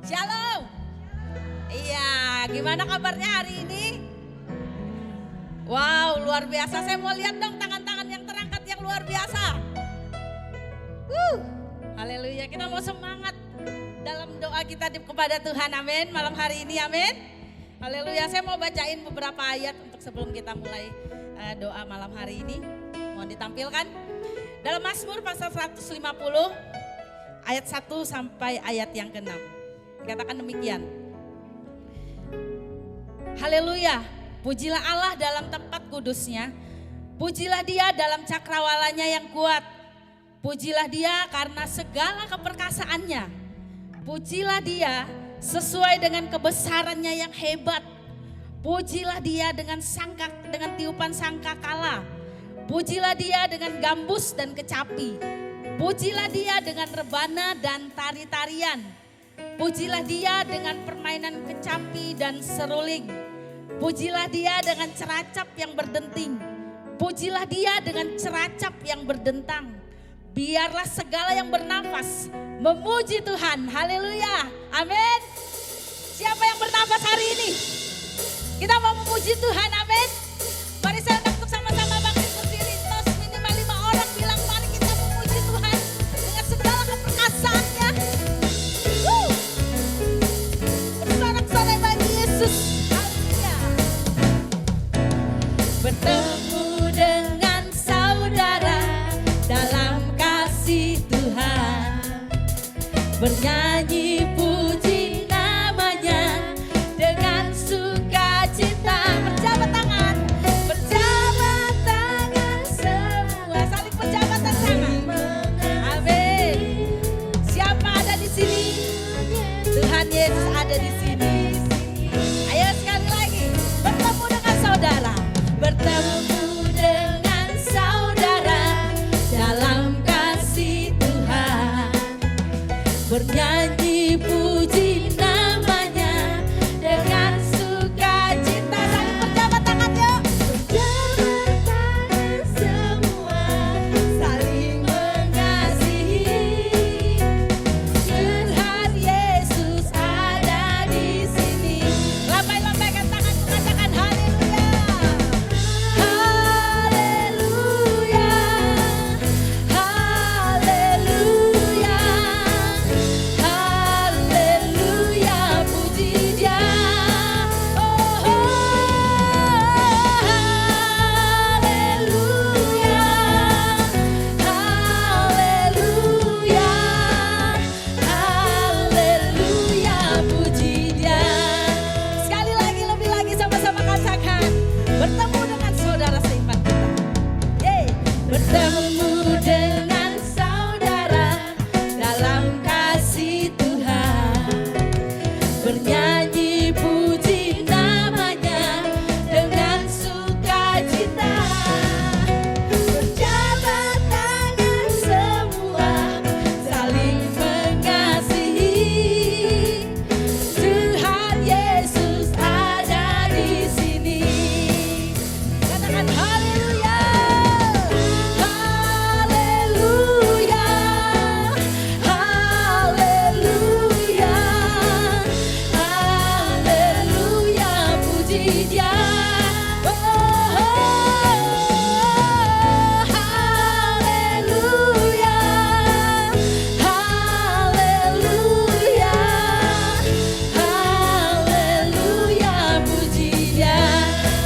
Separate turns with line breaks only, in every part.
Shalom. Iya, gimana kabarnya hari ini? Wow, luar biasa. Saya mau lihat dong tangan-tangan yang terangkat yang luar biasa. Haleluya, kita mau semangat dalam doa kita kepada Tuhan, amin. Malam hari ini, amin. Haleluya, saya mau bacain beberapa ayat untuk sebelum kita mulai doa malam hari ini. Mau ditampilkan? Dalam Mazmur pasal 150 ayat 1 sampai ayat yang ke-6. Dikatakan demikian. Haleluya, pujilah Allah dalam tempat kudusnya. Pujilah dia dalam cakrawalanya yang kuat. Pujilah dia karena segala keperkasaannya. Pujilah dia sesuai dengan kebesarannya yang hebat. Pujilah dia dengan tiupan sangkakala. Pujilah dia dengan gambus dan kecapi. Pujilah dia dengan rebana dan tari-tarian. Pujilah dia dengan permainan kecapi dan seruling. Pujilah dia dengan ceracap yang berdenting. Pujilah dia dengan ceracap yang berdentang. Biarlah segala yang bernafas memuji Tuhan. Haleluya. Amin. Siapa yang bernafas hari ini? Kita mau memuji Tuhan. Amin. Mari saya untuk sama-sama bangkit berdiri. Tos minimal 5 orang bilang mari kita memuji Tuhan dengan segala keperkasaannya. Bersorak-sorai bagi Yesus. Haleluya. Bertemu dengan saudara dalam kasih Tuhan, bernyanyi puji namanya dengan sukacita. Berjabat tangan semua, saling berjabatan tangan. Amin. Siapa ada di sini? Tuhan Yesus ada di sini. Ayo sekali lagi, bertemu dengan saudara, bertemu dengan saudara dalam kasih Tuhan, bernyanyi puji namanya dengan sukacita. Saling berjabat tangan yuk. Berjabat tangan semua, saling mengasihi. Tuhan Yesus ada di sini. Lambai-lambaikan tangan, katakan haleluya. Haleluya. Haleluya. Haleluya, puji dia. Oh, haleluya. Haleluya. Haleluya, puji dia. Sekali lagi, lebih lagi sama-sama katakan. Bertemu dengan saudara seiman kita. Yeay. Bertemu dengan saudara dalam kasih Tuhan, bernyanyi puji namanya dengan sukacita. Berjabat tangan semua, saling mengasihi. Tuhan Yesus ada di sini. Katakan haleluya. Haleluya. Haleluya. Haleluya, puji dia. Oh, haleluya. Haleluya. Haleluya, puji dia.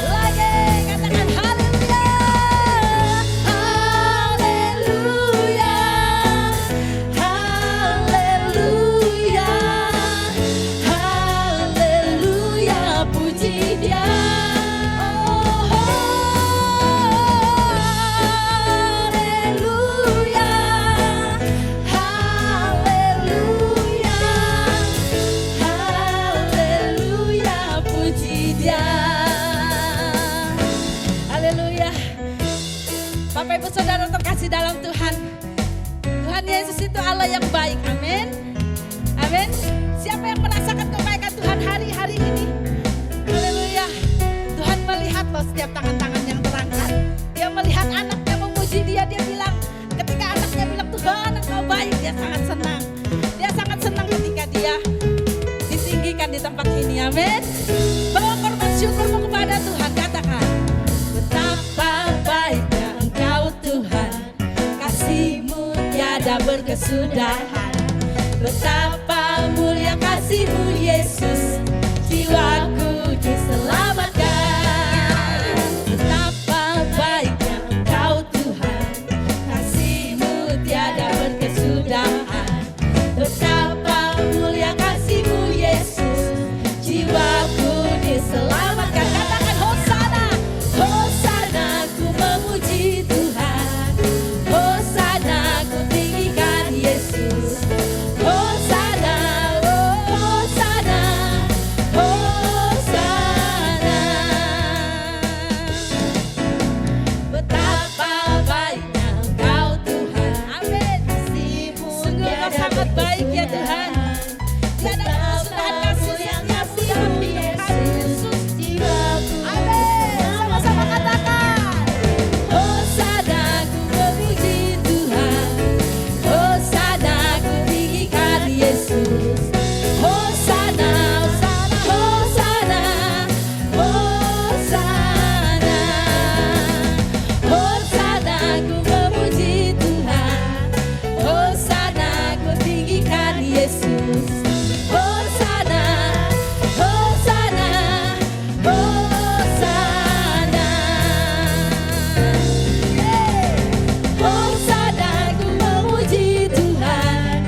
Lagi katakan haleluya. Haleluya. Haleluya. Haleluya, puji dia. Oh, haleluya. Haleluya. Haleluya, puji dia. Haleluya. Bapak Ibu Saudara terkasih dalam Tuhan. Tuhan Yesus itu Allah yang baik. Amin. Amin. Siapa yang merasakan kebaikan Tuhan hari-hari ini? Haleluya. Tuhan melihat loh setiap tangan-tangan yang terangkat. Dia melihat anaknya memuji dia. Dia bilang, ketika anaknya bilang Tuhan engkau baik, dia sangat senang. Dia sangat senang ketika dia Amin. Bawa korban syukurmu kepada Tuhan, katakan. Betapa baiknya Engkau Tuhan, kasih-Mu tiada berkesudahan. Betapa mulia kasih-Mu Yesus, jiwaku diselamatkan. Betapa baiknya Engkau Tuhan, kasih-Mu tiada berkesudahan. Betapa mulia kasih-Mu Yesus, jiwaku diselamatkan. Katakan Hosana, Hosana ku memuji Tuhan, Hosana ku tinggikan Yesus. Hosana, Hosana, Hosana. Betapa baiknya Engkau Tuhan, amin. Kasih-Mu sungguh Engkau sangat baik ya Tuhan. Tiada kesudahan kasih yang kasih kami Yesus, jiwaku. Amin. Sama-sama katakan. Hosana ku memuji Tuhan, Hosana ku tinggikan Yesus. Hosana, Hosana, Hosana, Hosana. Hosana ku memuji Tuhan, Hosana ku tinggikan Yesus. Hosana, Hosana, Hosana. Hosana ku memuji Tuhan,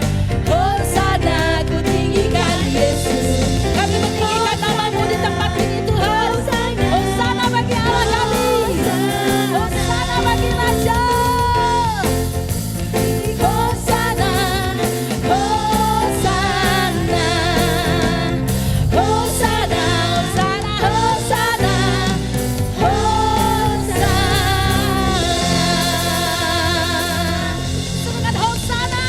Hosana ku tinggikan Yesus. Kami meninggikan nama-Mu di tempat ini Tuhan. Hosana bagi Allah kami, Hosana bagi Raja. Hosana, Hosana, Hosana, Hosana, Hosana, Hosana. Serukan Hosana.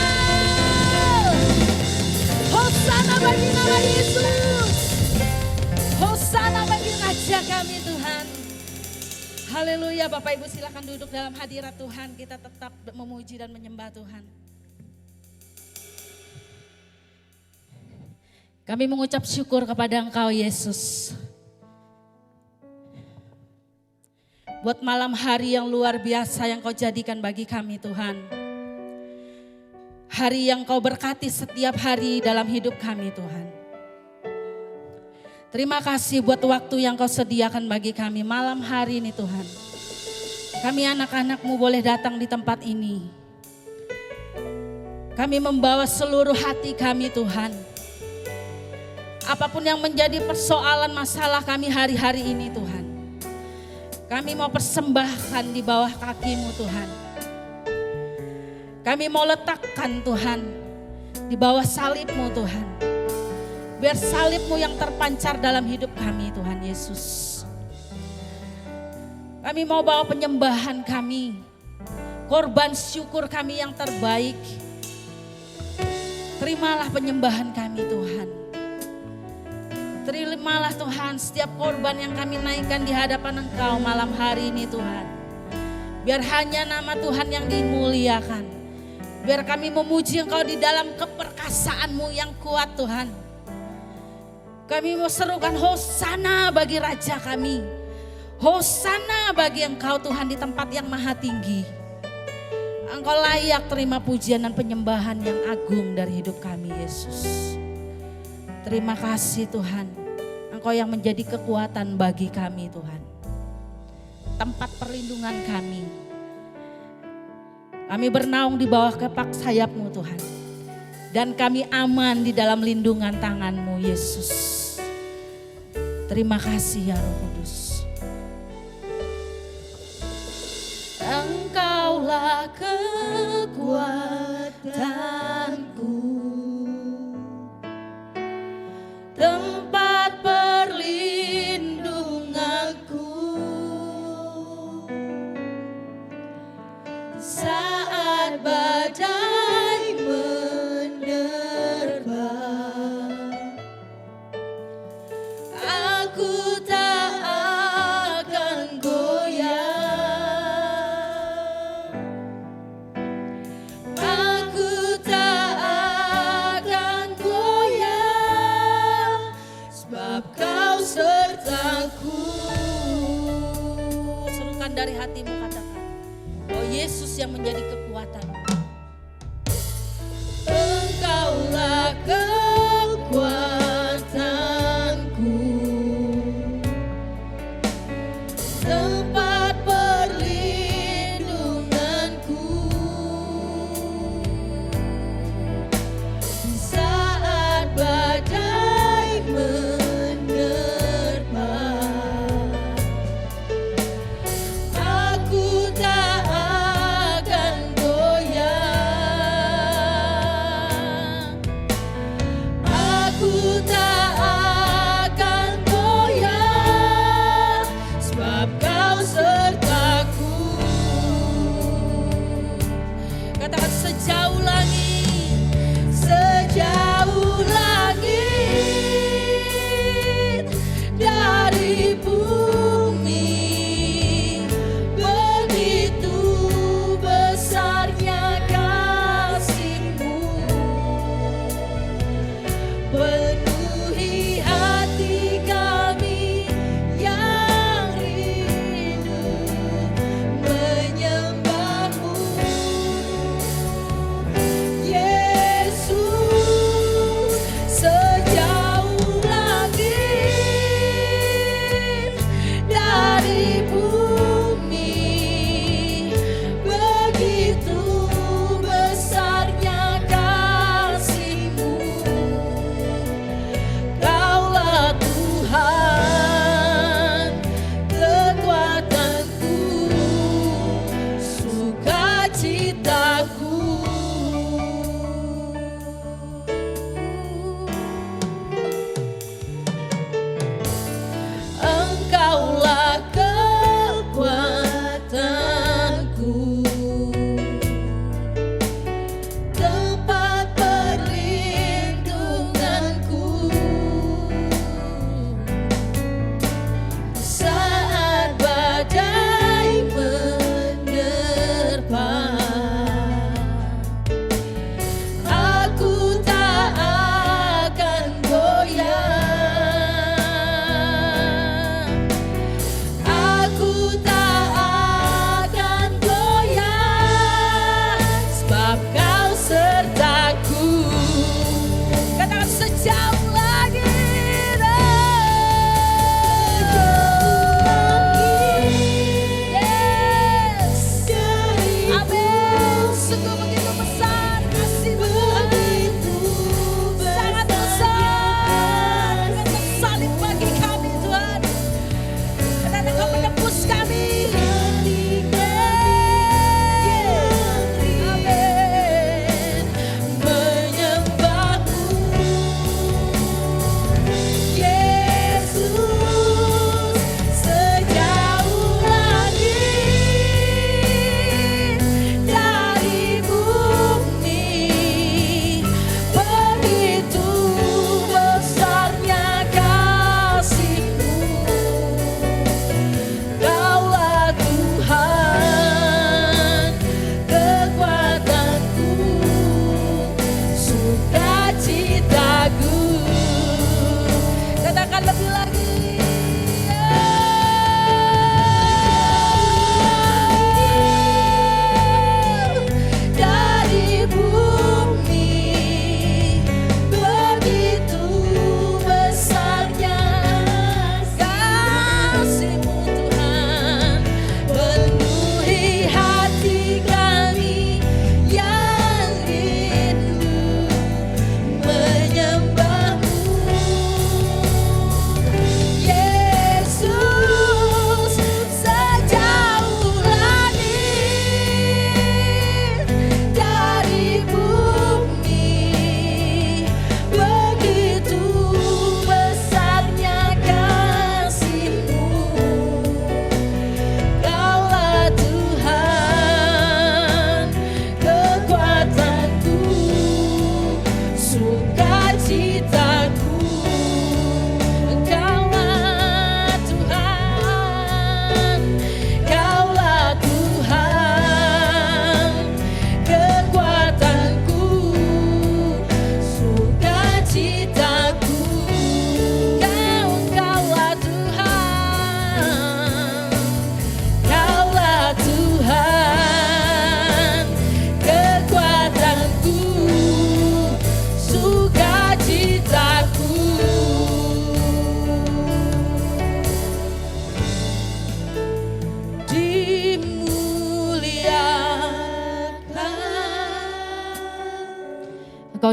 Hosana bagi nama Yesus. Hosana bagi Raja kami Tuhan. Haleluya. Bapak Ibu silakan duduk dalam hadirat Tuhan. Kita tetap memuji dan menyembah Tuhan. Kami mengucap syukur kepada Engkau Yesus. Buat malam hari yang luar biasa yang Kau jadikan bagi kami Tuhan. Hari yang Kau berkati setiap hari dalam hidup kami Tuhan. Terima kasih buat waktu yang Kau sediakan bagi kami malam hari ini Tuhan. Kami anak-anak-Mu boleh datang di tempat ini. Kami membawa seluruh hati kami Tuhan. Apapun yang menjadi persoalan masalah kami hari-hari ini Tuhan. Kami mau persembahkan di bawah kaki-Mu Tuhan. Kami mau letakkan Tuhan di bawah salib-Mu Tuhan. Biar salib-Mu yang terpancar dalam hidup kami Tuhan Yesus. Kami mau bawa penyembahan kami, korban syukur kami yang terbaik. Terimalah penyembahan kami Tuhan. Terimalah Tuhan setiap korban yang kami naikkan di hadapan Engkau malam hari ini Tuhan. Biar hanya nama Tuhan yang dimuliakan. Biar kami memuji Engkau di dalam keperkasaan-Mu yang kuat Tuhan. Kami mau serukan Hosana bagi Raja kami. Hosana bagi Engkau Tuhan di tempat yang maha tinggi. Engkau layak terima pujian dan penyembahan yang agung dari hidup kami Yesus. Terima kasih Tuhan. Engkau yang menjadi kekuatan bagi kami Tuhan. Tempat perlindungan kami. Kami bernaung di bawah kepak sayap-Mu Tuhan. Dan kami aman di dalam lindungan tangan-Mu Yesus. Terima kasih ya Roh Kudus. Engkaulah kekuatanku, tempat perlindunganku, saat badai menerpa. Aku tak akan goyah. Aku tak katakan dari hatimu, katakan bahwa Yesus yang menjadi kekuatan. Engkaulah kekuatanku, tempat perlindunganku di saat badai menerpa. Aku tak akan goyah, aku tak akan goyah, sebab Kau sertaku. Katakan sejauh langit, sejauh langit dari bumi, begitu besarnya kasih-Mu, penuhi hati kami yang rindu menyembah-Mu. Yesus, sejauh langit dari bumi, begitu besarnya kasih-Mu,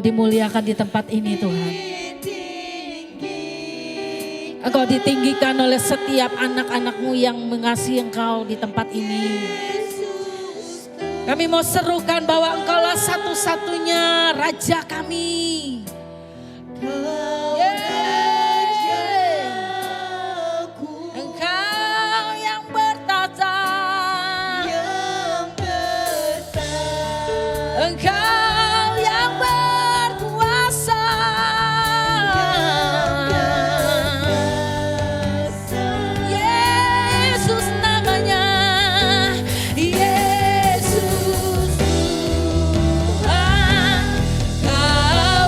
dimuliakan di tempat ini Tuhan. Engkau ditinggikan oleh setiap anak-anak-Mu yang mengasihi Engkau di tempat ini. Kami mau serukan bahwa Engkaulah satu-satunya Raja kami. Engkau yang bertata, Engkau yang berkuasa. Yesus namanya, Yesus Tuhan, Kau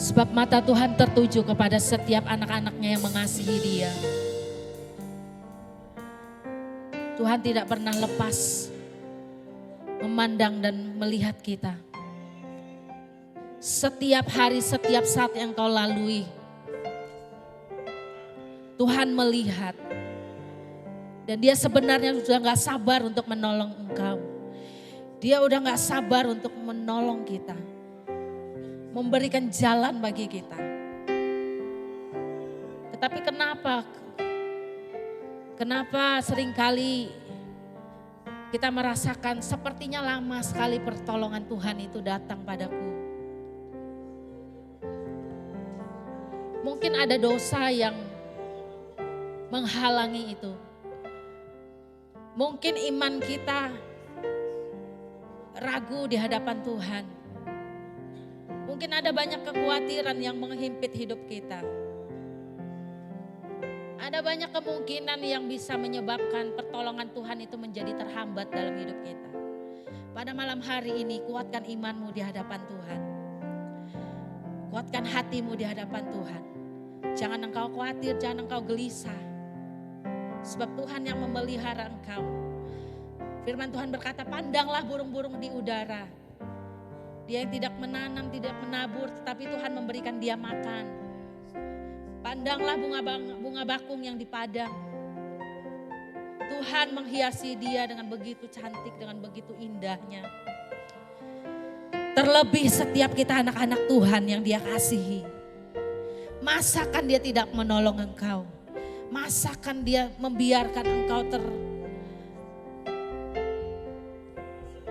Sebab mata Tuhan tertuju kepada setiap anak-anaknya yang mengasihi Dia. Tuhan tidak pernah lepas memandang dan melihat kita. Setiap hari, setiap saat yang kau lalui, Tuhan melihat. Dan Dia sebenarnya sudah gak sabar untuk menolong engkau. Dia udah gak sabar untuk menolong kita. Memberikan jalan bagi kita. Tetapi kenapa seringkali kita merasakan sepertinya lama sekali pertolongan Tuhan itu datang padaku. Mungkin ada dosa yang menghalangi itu. Mungkin iman kita ragu di hadapan Tuhan. Mungkin ada banyak kekhawatiran yang menghimpit hidup kita. Ada banyak kemungkinan yang bisa menyebabkan pertolongan Tuhan itu menjadi terhambat dalam hidup kita. Pada malam hari ini kuatkan imanmu di hadapan Tuhan. Kuatkan hatimu di hadapan Tuhan. Jangan engkau khawatir, jangan engkau gelisah. Sebab Tuhan yang memelihara engkau. Firman Tuhan berkata, pandanglah burung-burung di udara. Dia yang tidak menanam, tidak menabur, tetapi Tuhan memberikan dia makan. Pandanglah bunga bakung yang di padang. Tuhan menghiasi dia dengan begitu cantik, dengan begitu indahnya. Terlebih setiap kita anak-anak Tuhan yang Dia kasihi. Masakan Dia tidak menolong engkau? Masakan Dia membiarkan engkau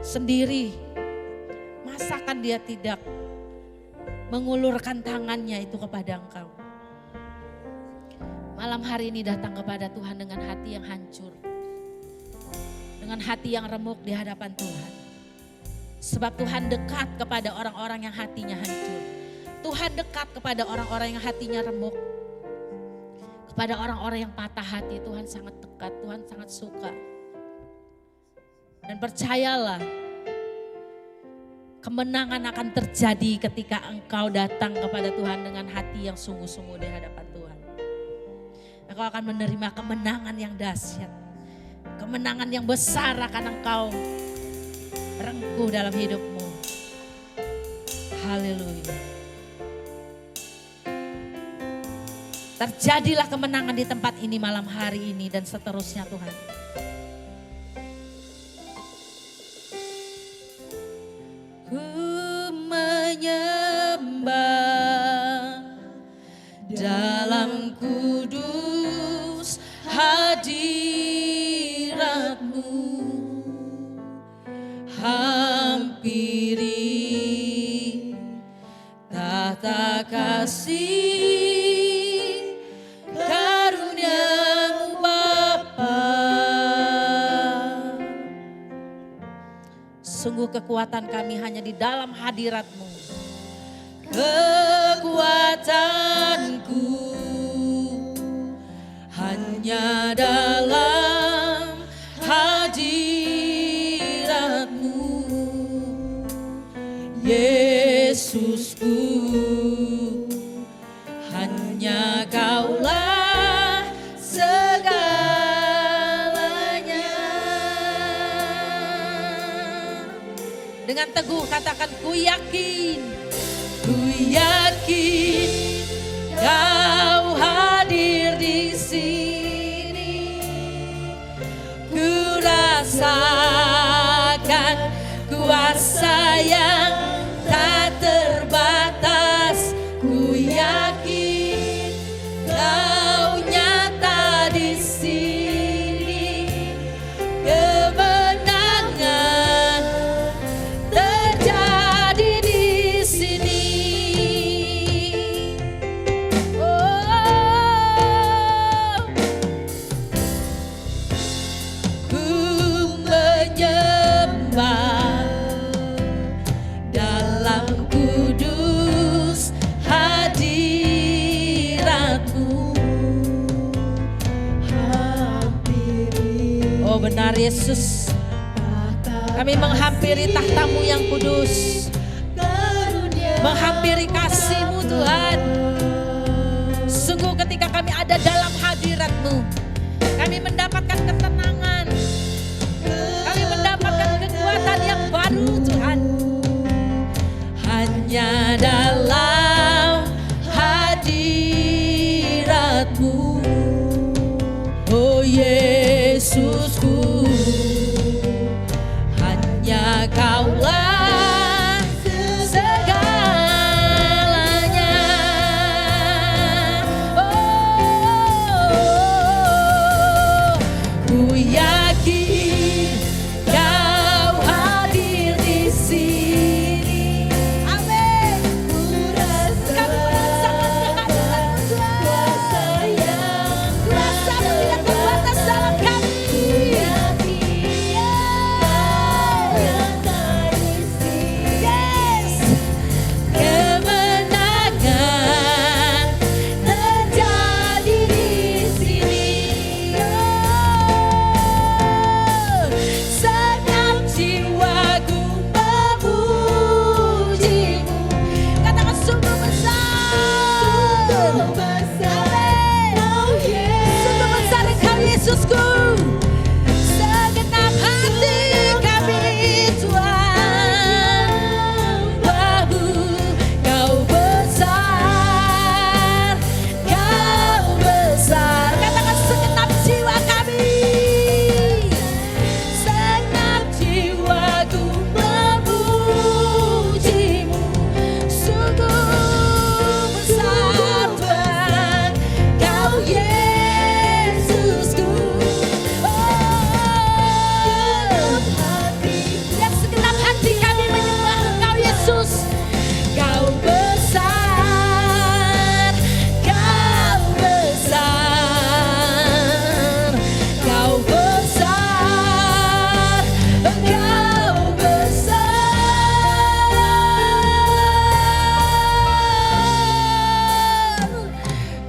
sendiri? Masakan Dia tidak mengulurkan tangannya itu kepada engkau? Malam hari ini datang kepada Tuhan dengan hati yang hancur. Dengan hati yang remuk di hadapan Tuhan. Sebab Tuhan dekat kepada orang-orang yang hatinya hancur. Tuhan dekat kepada orang-orang yang hatinya remuk. Kepada orang-orang yang patah hati, Tuhan sangat dekat, Tuhan sangat suka. Dan percayalah, kemenangan akan terjadi ketika engkau datang kepada Tuhan dengan hati yang sungguh-sungguh di hadapan Tuhan. Engkau akan menerima kemenangan yang dahsyat. Kemenangan yang besar akan engkau rengkuh dalam hidupmu. Haleluya. Terjadilah kemenangan di tempat ini malam hari ini dan seterusnya Tuhan. Ku menyembah dalam kudus hadirat-Mu, hampiri tata kasih karunia-Mu Bapa. Sungguh kekuatan kami hanya di dalam hadirat-Mu. Kekuatanku hanya dalam hadirat-Mu, Yesusku, hanya Kaulah segalanya. Dengan teguh katakan, ku yakin Kau hadir di sini. Ku rasakan kuasa yang tak terbatas. Ku yakin Kau nyata di sini. Kemenangan terjadi di sini. Dalam kudus hadirat-Mu, hampiri. Oh benar Yesus, kami menghampiri tahta-Mu yang kudus, menghampiri kasih-Mu Tuhan. Kami mendapatkan ketenangan. Kami mendapatkan kekuatan yang baru Tuhan. Hanya dalam hadirat-Mu, oh Yesusku, hanya Kaulah segalanya. Oh, ku yakin Kau hadir di sini. Amin. Kami merasakan kehadiran-Mu Tuhan. Kuasa-Mu tidak terbatas dalam kami. Yes. Kemenangan terjadi di sini. Oh, segenap jiwaku memuji-Mu. Katakan sungguh besar. Sungguh besar. Sungguh besar Engkau Yesusku. Segenap hati kami Tuhan, bahwa Kau besar, Kau besar. Katakan segenap jiwa kami, segenap jiwaku memuji-Mu. Sungguh besar Tuhan, Kau Yesusku. Dan segenap hati kami menyembah Engkau Yesus. Kau besar, Kau besar, Kau besar, Kau besar.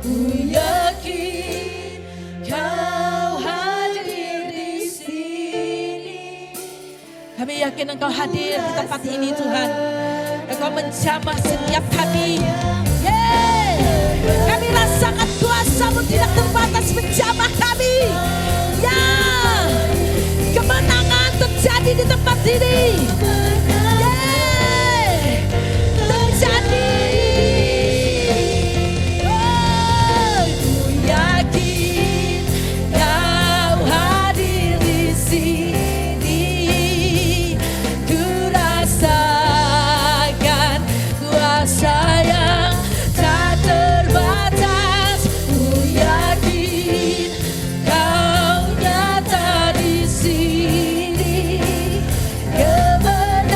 Ku yakin Kau hadir di sini. Kami yakin Engkau hadir di tempat ini Tuhan. Engkau menjamah setiap kami. Kami rasakan kuasa-Mu tidak terbatas menjamah kami. Ya, kemenangan terjadi di tempat ini. Terjadi. Oh, ku yakin Kau hadir di sini. Ku rasakan kuasa yang tak terbatas. Ku yakin Kau nyata di sini. Kemenangan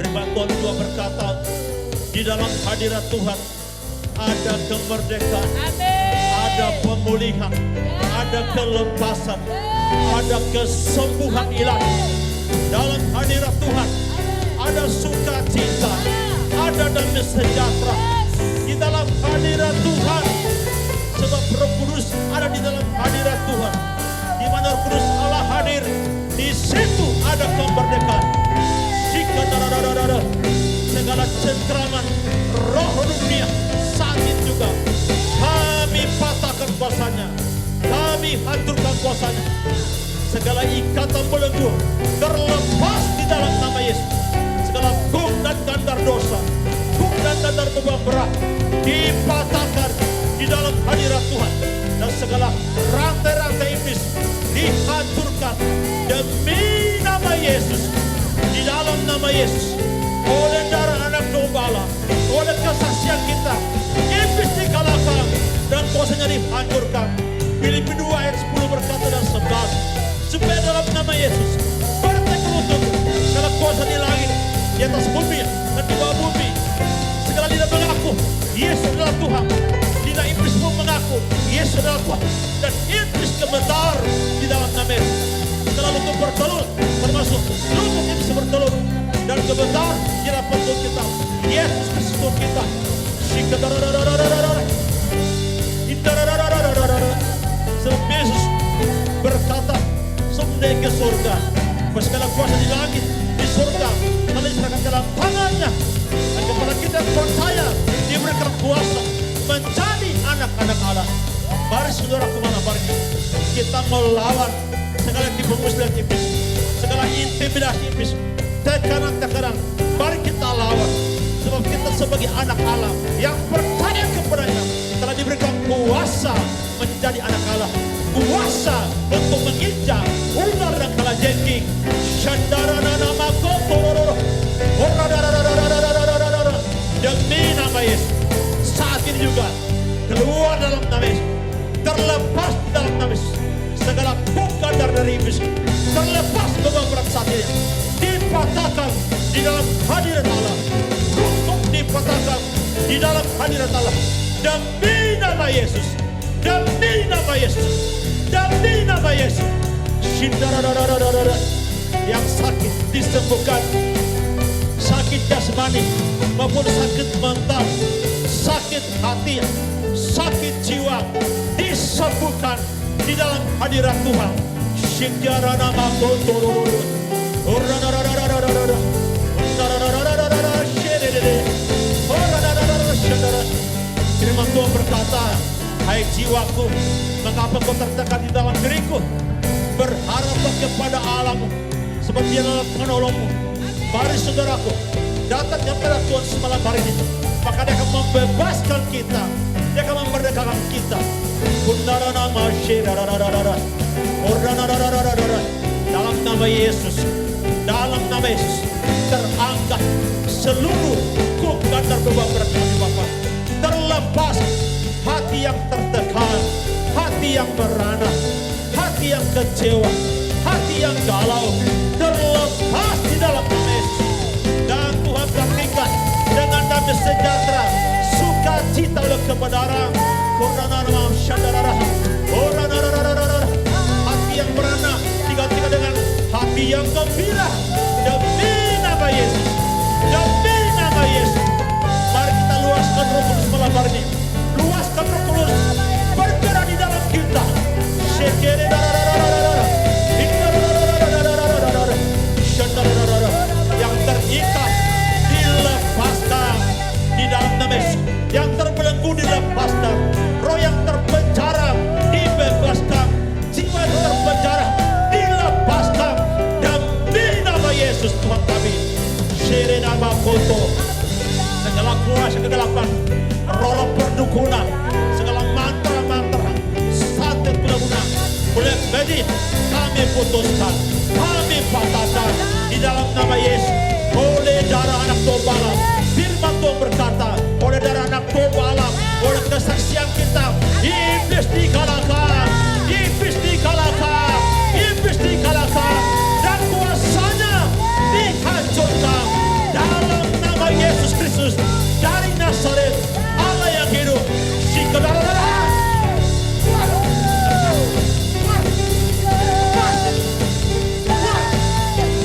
Firman Tuhan juga berkata, di dalam hadirat Tuhan ada kemerdekaan, ada pemulihan, ada kelepasan, ada kesembuhan ilahi. Dalam hadirat Tuhan ada sukacita, ada damai sejahtera. Di dalam hadirat Tuhan, sebab Roh Kudus ada di dalam hadirat Tuhan. Di mana Roh Kudus Allah hadir, di situ ada kemerdekaan. Segala cengkraman roh dunia sakit juga kami patahkan kuasanya, kami hancurkan kuasanya. Segala ikatan belenggu terlepas di dalam nama Yesus. Segala guk dan kandar dosa, guk dan kandar beban berat dipatahkan di dalam hadirat Tuhan. Dan segala rantai-rantai iblis dihancurkan demi nama Yesus. Di dalam nama Yesus, oleh darah anak domba Allah, oleh kesaksian kita, iblis dikalahkan dan kuasanya dihancurkan. Filipi 2 ayat 10 berkata dan 11, supaya dalam nama Yesus bertekuk lutut segala kuasa di langit, di atas bumi dan di bawah bumi. Segala lidah mengaku Yesus adalah Tuhan. Lidah iblis pun mengaku Yesus adalah Tuhan. Dan iblis gemetar di dalam nama Yesus. Segala lutut bertelur, termasuk lutut yang bisa bertelur dan gemetar di hadapan Tuhan kita. Yesus Kristus Tuhan kita. Sebab Yesus berkata, someday ke surga. Segala kuasa di langit, di surga, telah diserahkan dalam tangannya. Dan kepada kita yang percaya, diberikan kuasa menjadi anak-anak Allah. Mari saudara kemana pergi? Kita melawan segala tipu muslihat iblis, segala intimidasi iblis, tekanan-tekanan. Mari kita lawan, sebab kita sebagai anak Allah yang percaya kepadanya telah diberikan kuasa menjadi anak Allah, kuasa untuk menginjak ular dan kalajengking. Demi nama Yesus, saat ini juga keluar dalam nama Yesus, terlepas dalam nama Yesus, segala kukadar dari iblis, terlepas beban berat saat ini, dipatahkan di dalam hadirat Allah, kutuk dipatahkan di dalam hadirat Allah. Demi nama Yesus, demi nama Yesus, demi nama Yesus. Yang sakit disembuhkan, sakit jasmani maupun sakit mental, sakit hati, sakit jiwa disembuhkan di dalam hadirat Tuhan. Firman Tuhan berkata, hai jiwaku, mengapa kau tertekan di dalam diriku? Berharaplah kepada Allahmu, sebab Dia adalah penolongmu. Mari saudaraku, datang kepada Tuhan semalam hari ini, maka Dia akan membebaskan kita, Dia akan memerdekakan kita. Dalam nama Yesus, dalam nama Yesus, terangkat seluruh kukadar beban berat kami Bapa. Terlepas hati yang tertekan, hati yang merana, hati yang kecewa, hati yang galau, terlepas di dalam nama Yesus. Dan Tuhan gantikan dengan damai sejahtera, sukacita oleh kebenaran. Hati yang merana digantikan dengan hati yang gembira. Demi nama Yesus, demi nama Yesus. Mari kita luaskan Roh Kudus malam hari ini. Luaskan Roh Kudus bergerak di dalam kita. Yang terikat dilepaskan di dalam nama Yesus. Yang terbelenggu dilepaskan, roh yang terpenjara dibebaskan, jiwa yang terpenjara dilepaskan demi nama Yesus Tuhan kami. Nama foto, segala kuasa kegelapan, roh perdukunan, segala mantra-mantra, santet guna, boleh jadi kami putuskan, kami patahkan di dalam nama Yesus. Oleh darah anak domba alam, firman Tuhan berkata, oleh darah anak domba alam, oleh kesaksian kita, iblis dikalahkan, iblis dikalahkan, iblis dikalahkan, dan kuasanya dihancurkan dalam nama Yesus Kristus dari Nazaret, Allah yang hidup.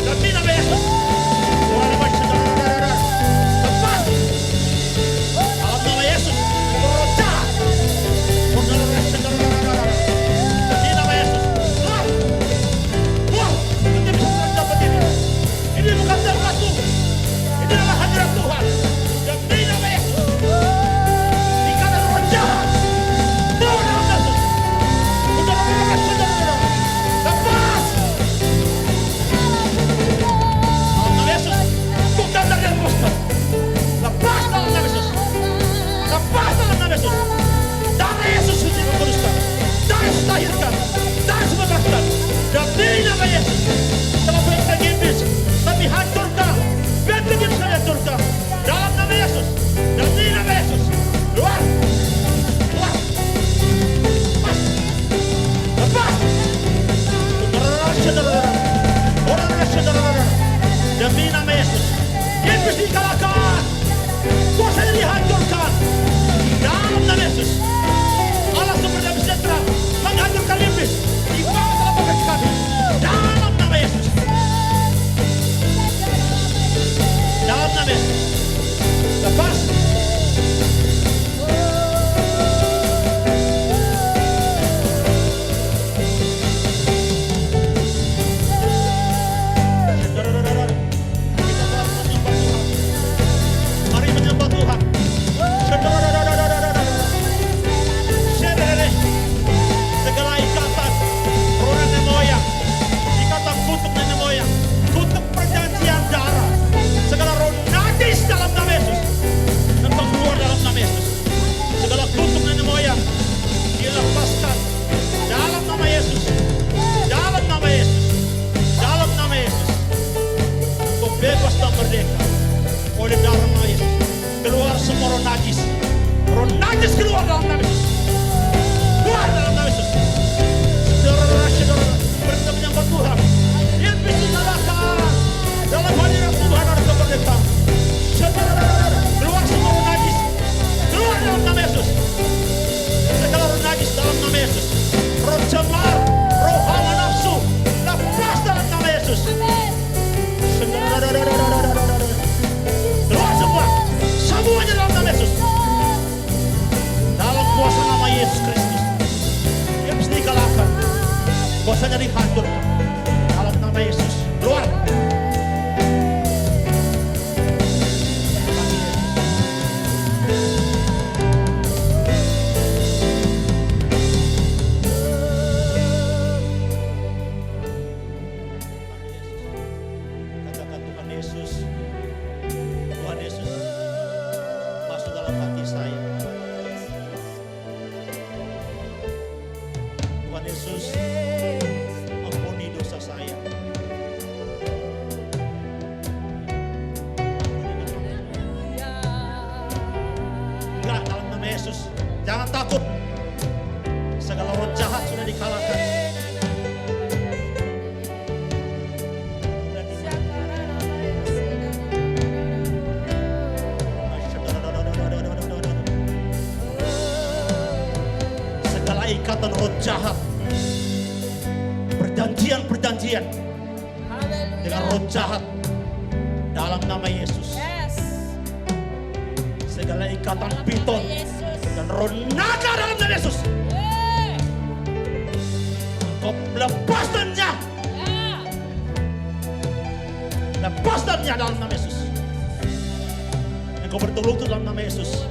Demi nama Yesus, dalam nama Yesus, roh jahat, kuasanya dihancurkan. Dalam nama Yesus, keluar. Katakan Tuhan Yesus, Tuhan Yesus, masuk dalam hati saya. Tuhan Yesus, ampuni dosa saya. Enggak, dalam nama Yesus, jangan takut. Segala roh jahat sudah dikalahkan. Segala ikatan roh jahat, perjanjian dengan roh jahat dalam nama Yesus.
Yes.
Segala ikatan piton
Yesus.
dan roh naga dalam nama Yesus.
Eh.
Kau lepaskannya,
Ya.
lepaskannya dalam nama Yesus. Engkau berteguh lutut dalam nama Yesus.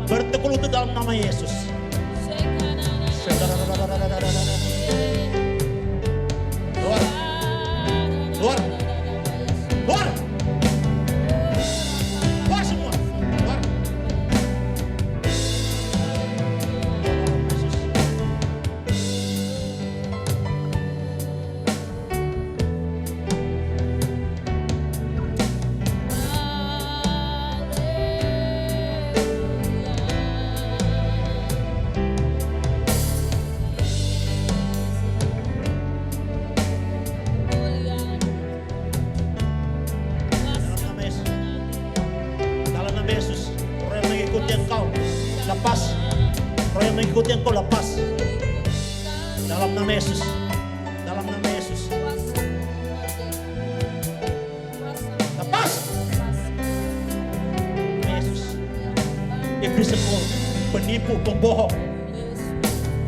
Berteguh lutut dalam nama Yesus. Keluar, keluar, keluar, keluar semua, keluar. Yesus. Dalam nama Yesus, roh yang mengikuti engkau, lepas. Roh yang mengikuti engkau, lepas. Dalam nama Yesus, dalam nama Yesus, lepas. Nama Yesus, iblis engkau, penipu, pembohong.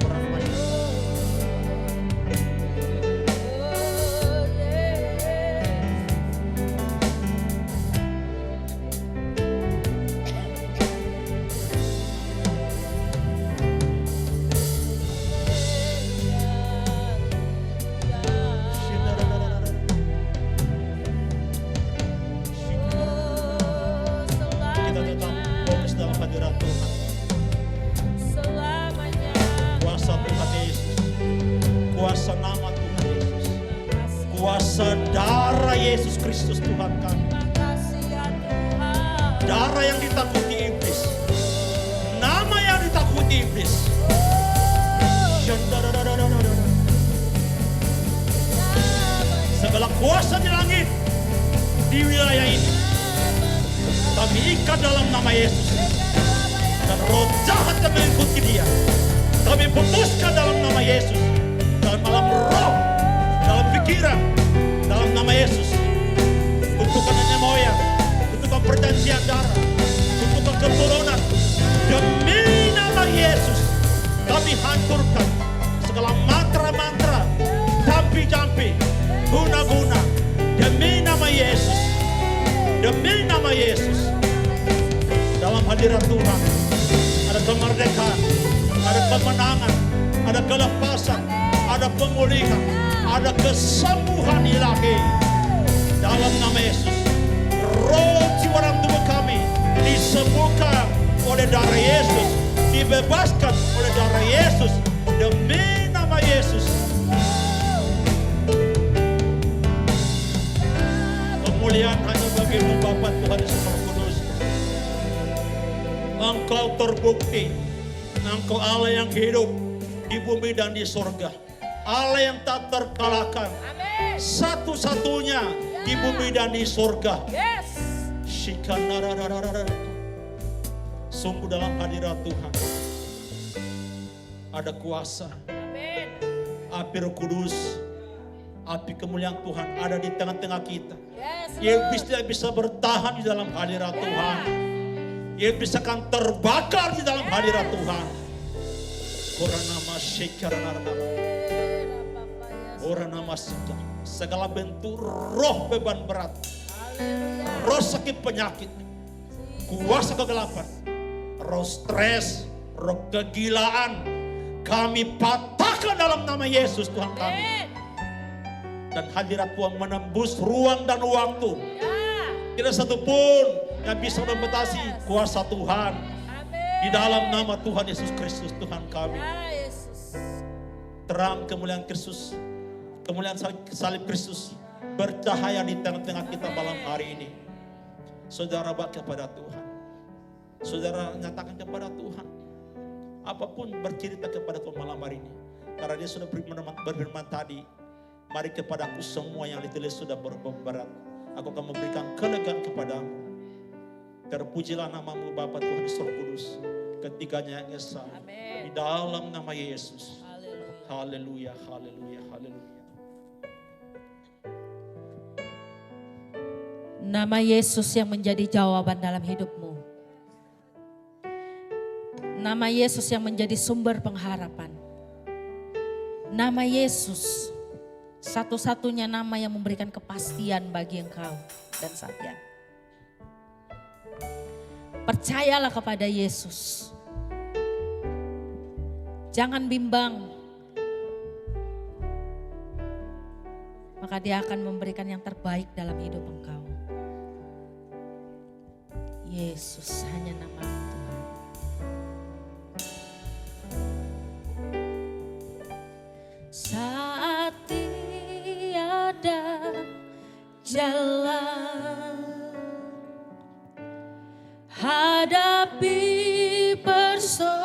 Orang macam kita tetap fokus dalam hadirat Tuhan. Kuasa Tuhan Yesus, kuasa nama Tuhan Yesus, kuasa darah Yesus Kristus Tuhan kami. Darah yang ditakuti iblis, nama yang ditakuti iblis. Segala kuasa di langit, di wilayah ini, kami ikat dalam nama Yesus. Dan roh jahat yang mengikuti dia, kami putuskan dalam nama Yesus. Dalam alam roh, dalam pikiran, dalam nama Yesus. Kutukan nenek moyang, kutukan perjanjian darah, kutukan keturunan. Demi nama Yesus, kami hancurkan segala mantra-mantra, jampi-jampi, guna-guna. Demi nama Yesus, demi nama Yesus. Dalam hadirat Tuhan ada kemerdekaan, ada kemenangan, ada kelepasan, ada pemulihan, ada kesembuhan ilahi. Dalam nama Yesus, roh jiwa dalam tubuh kami disembuhkan oleh darah Yesus, dibebaskan oleh darah Yesus. Demi nama Yesus, kemuliaan hanya bagimu Bapa Tuhan Yesus Kudus. Engkau terbukti, Engkau Allah yang hidup di bumi dan di surga, Allah yang tak terkalahkan, satu-satunya di bumi dan di surga.
Yes.
Sungguh dalam hadirat Tuhan ada kuasa.
Amin.
Api Roh Kudus, api kemuliaan Tuhan ada di tengah-tengah kita.
Yes.
Iblis tidak bisa bertahan di dalam hadirat Tuhan. Iblis akan terbakar di dalam hadirat Tuhan. Koranama Shekarana. Orang nama segala bentuk roh beban berat, roh sakit penyakit, kuasa kegelapan, roh stres, roh kegilaan, kami patahkan dalam nama Yesus Tuhan kami. Dan hadirat Tuhan menembus ruang dan waktu. Tidak satu pun yang bisa membatasi kuasa Tuhan. Di dalam nama Tuhan Yesus Kristus Tuhan kami. Terang kemuliaan Kristus, kemuliaan salib Kristus bercahaya di tengah-tengah kita malam hari ini. Saudara bak kepada Tuhan. Saudara nyatakan kepada Tuhan. Apapun bercerita kepada Tuhan malam hari ini. Karena dia sudah berfirman tadi. Mari kepadaku semua yang ditulis sudah berat. Aku akan memberikan kelegaan kepadamu. Terpujilah namamu Bapa Tuhan Yesus Roh Kudus. Ketiganya yang esa. Di dalam nama Yesus. Haleluya, haleluya, haleluya.
Nama Yesus yang menjadi jawaban dalam hidupmu. Nama Yesus yang menjadi sumber pengharapan. Nama Yesus satu-satunya nama yang memberikan kepastian bagi engkau dan saya. Percayalah kepada Yesus. Jangan bimbang. Maka dia akan memberikan yang terbaik dalam hidup engkau. Yesus hanya nama Tuhan. Saat tiada jalan, hadapi persoalan,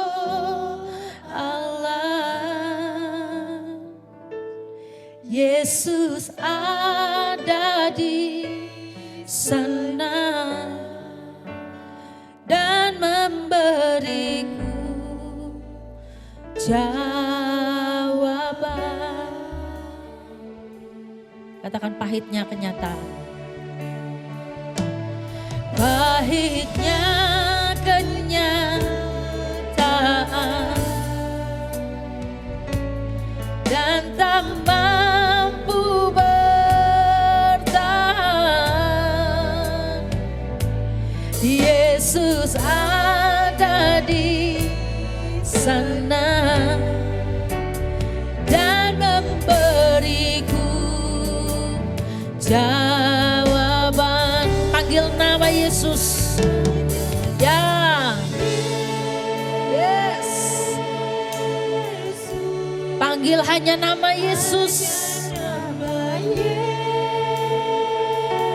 Yesus ada di sana dan memberiku jawaban. Katakan pahitnya kenyataan. Pahitnya kenyataan dan tak mampu bertahan. Yesus ada di sana dan memberiku jawaban. Panggil nama Yesus. Ya. Yes. Panggil hanya nama Yesus.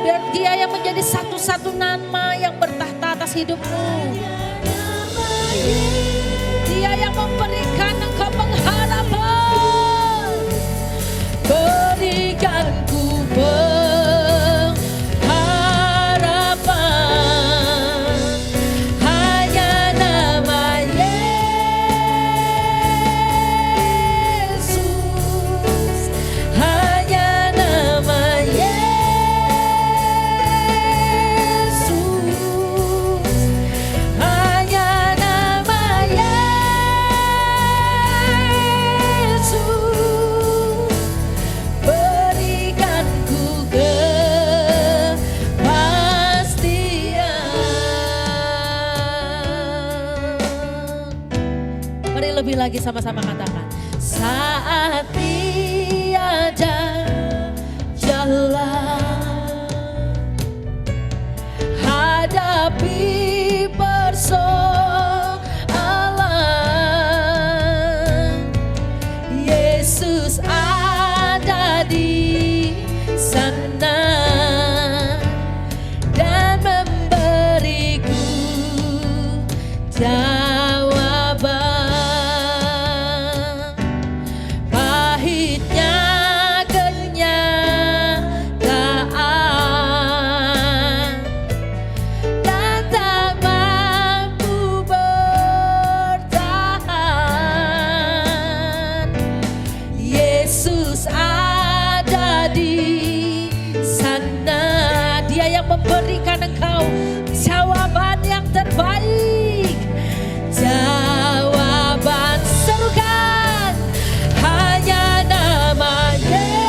Biar dia yang menjadi satu-satu nama yang bertahta atas hidupmu. Dia yang memberikan engkau pengharapan. Berikanku pengharapan. Hanya nama Yesus. Hanya nama Yesus. Hanya nama Yesus. Berikanku kepastian. Mari lebih lagi sama-sama katakan. Saat tiada jalan, hadapi persoalan, Yesus ada di sana dan memberiku jawaban. Pahitnya kenyataan dan tak mampu bertahan. Yesus ada di sana. Dia yang memberikan engkau jawaban yang terbaik. Jawaban serukan hanya nama Yesus.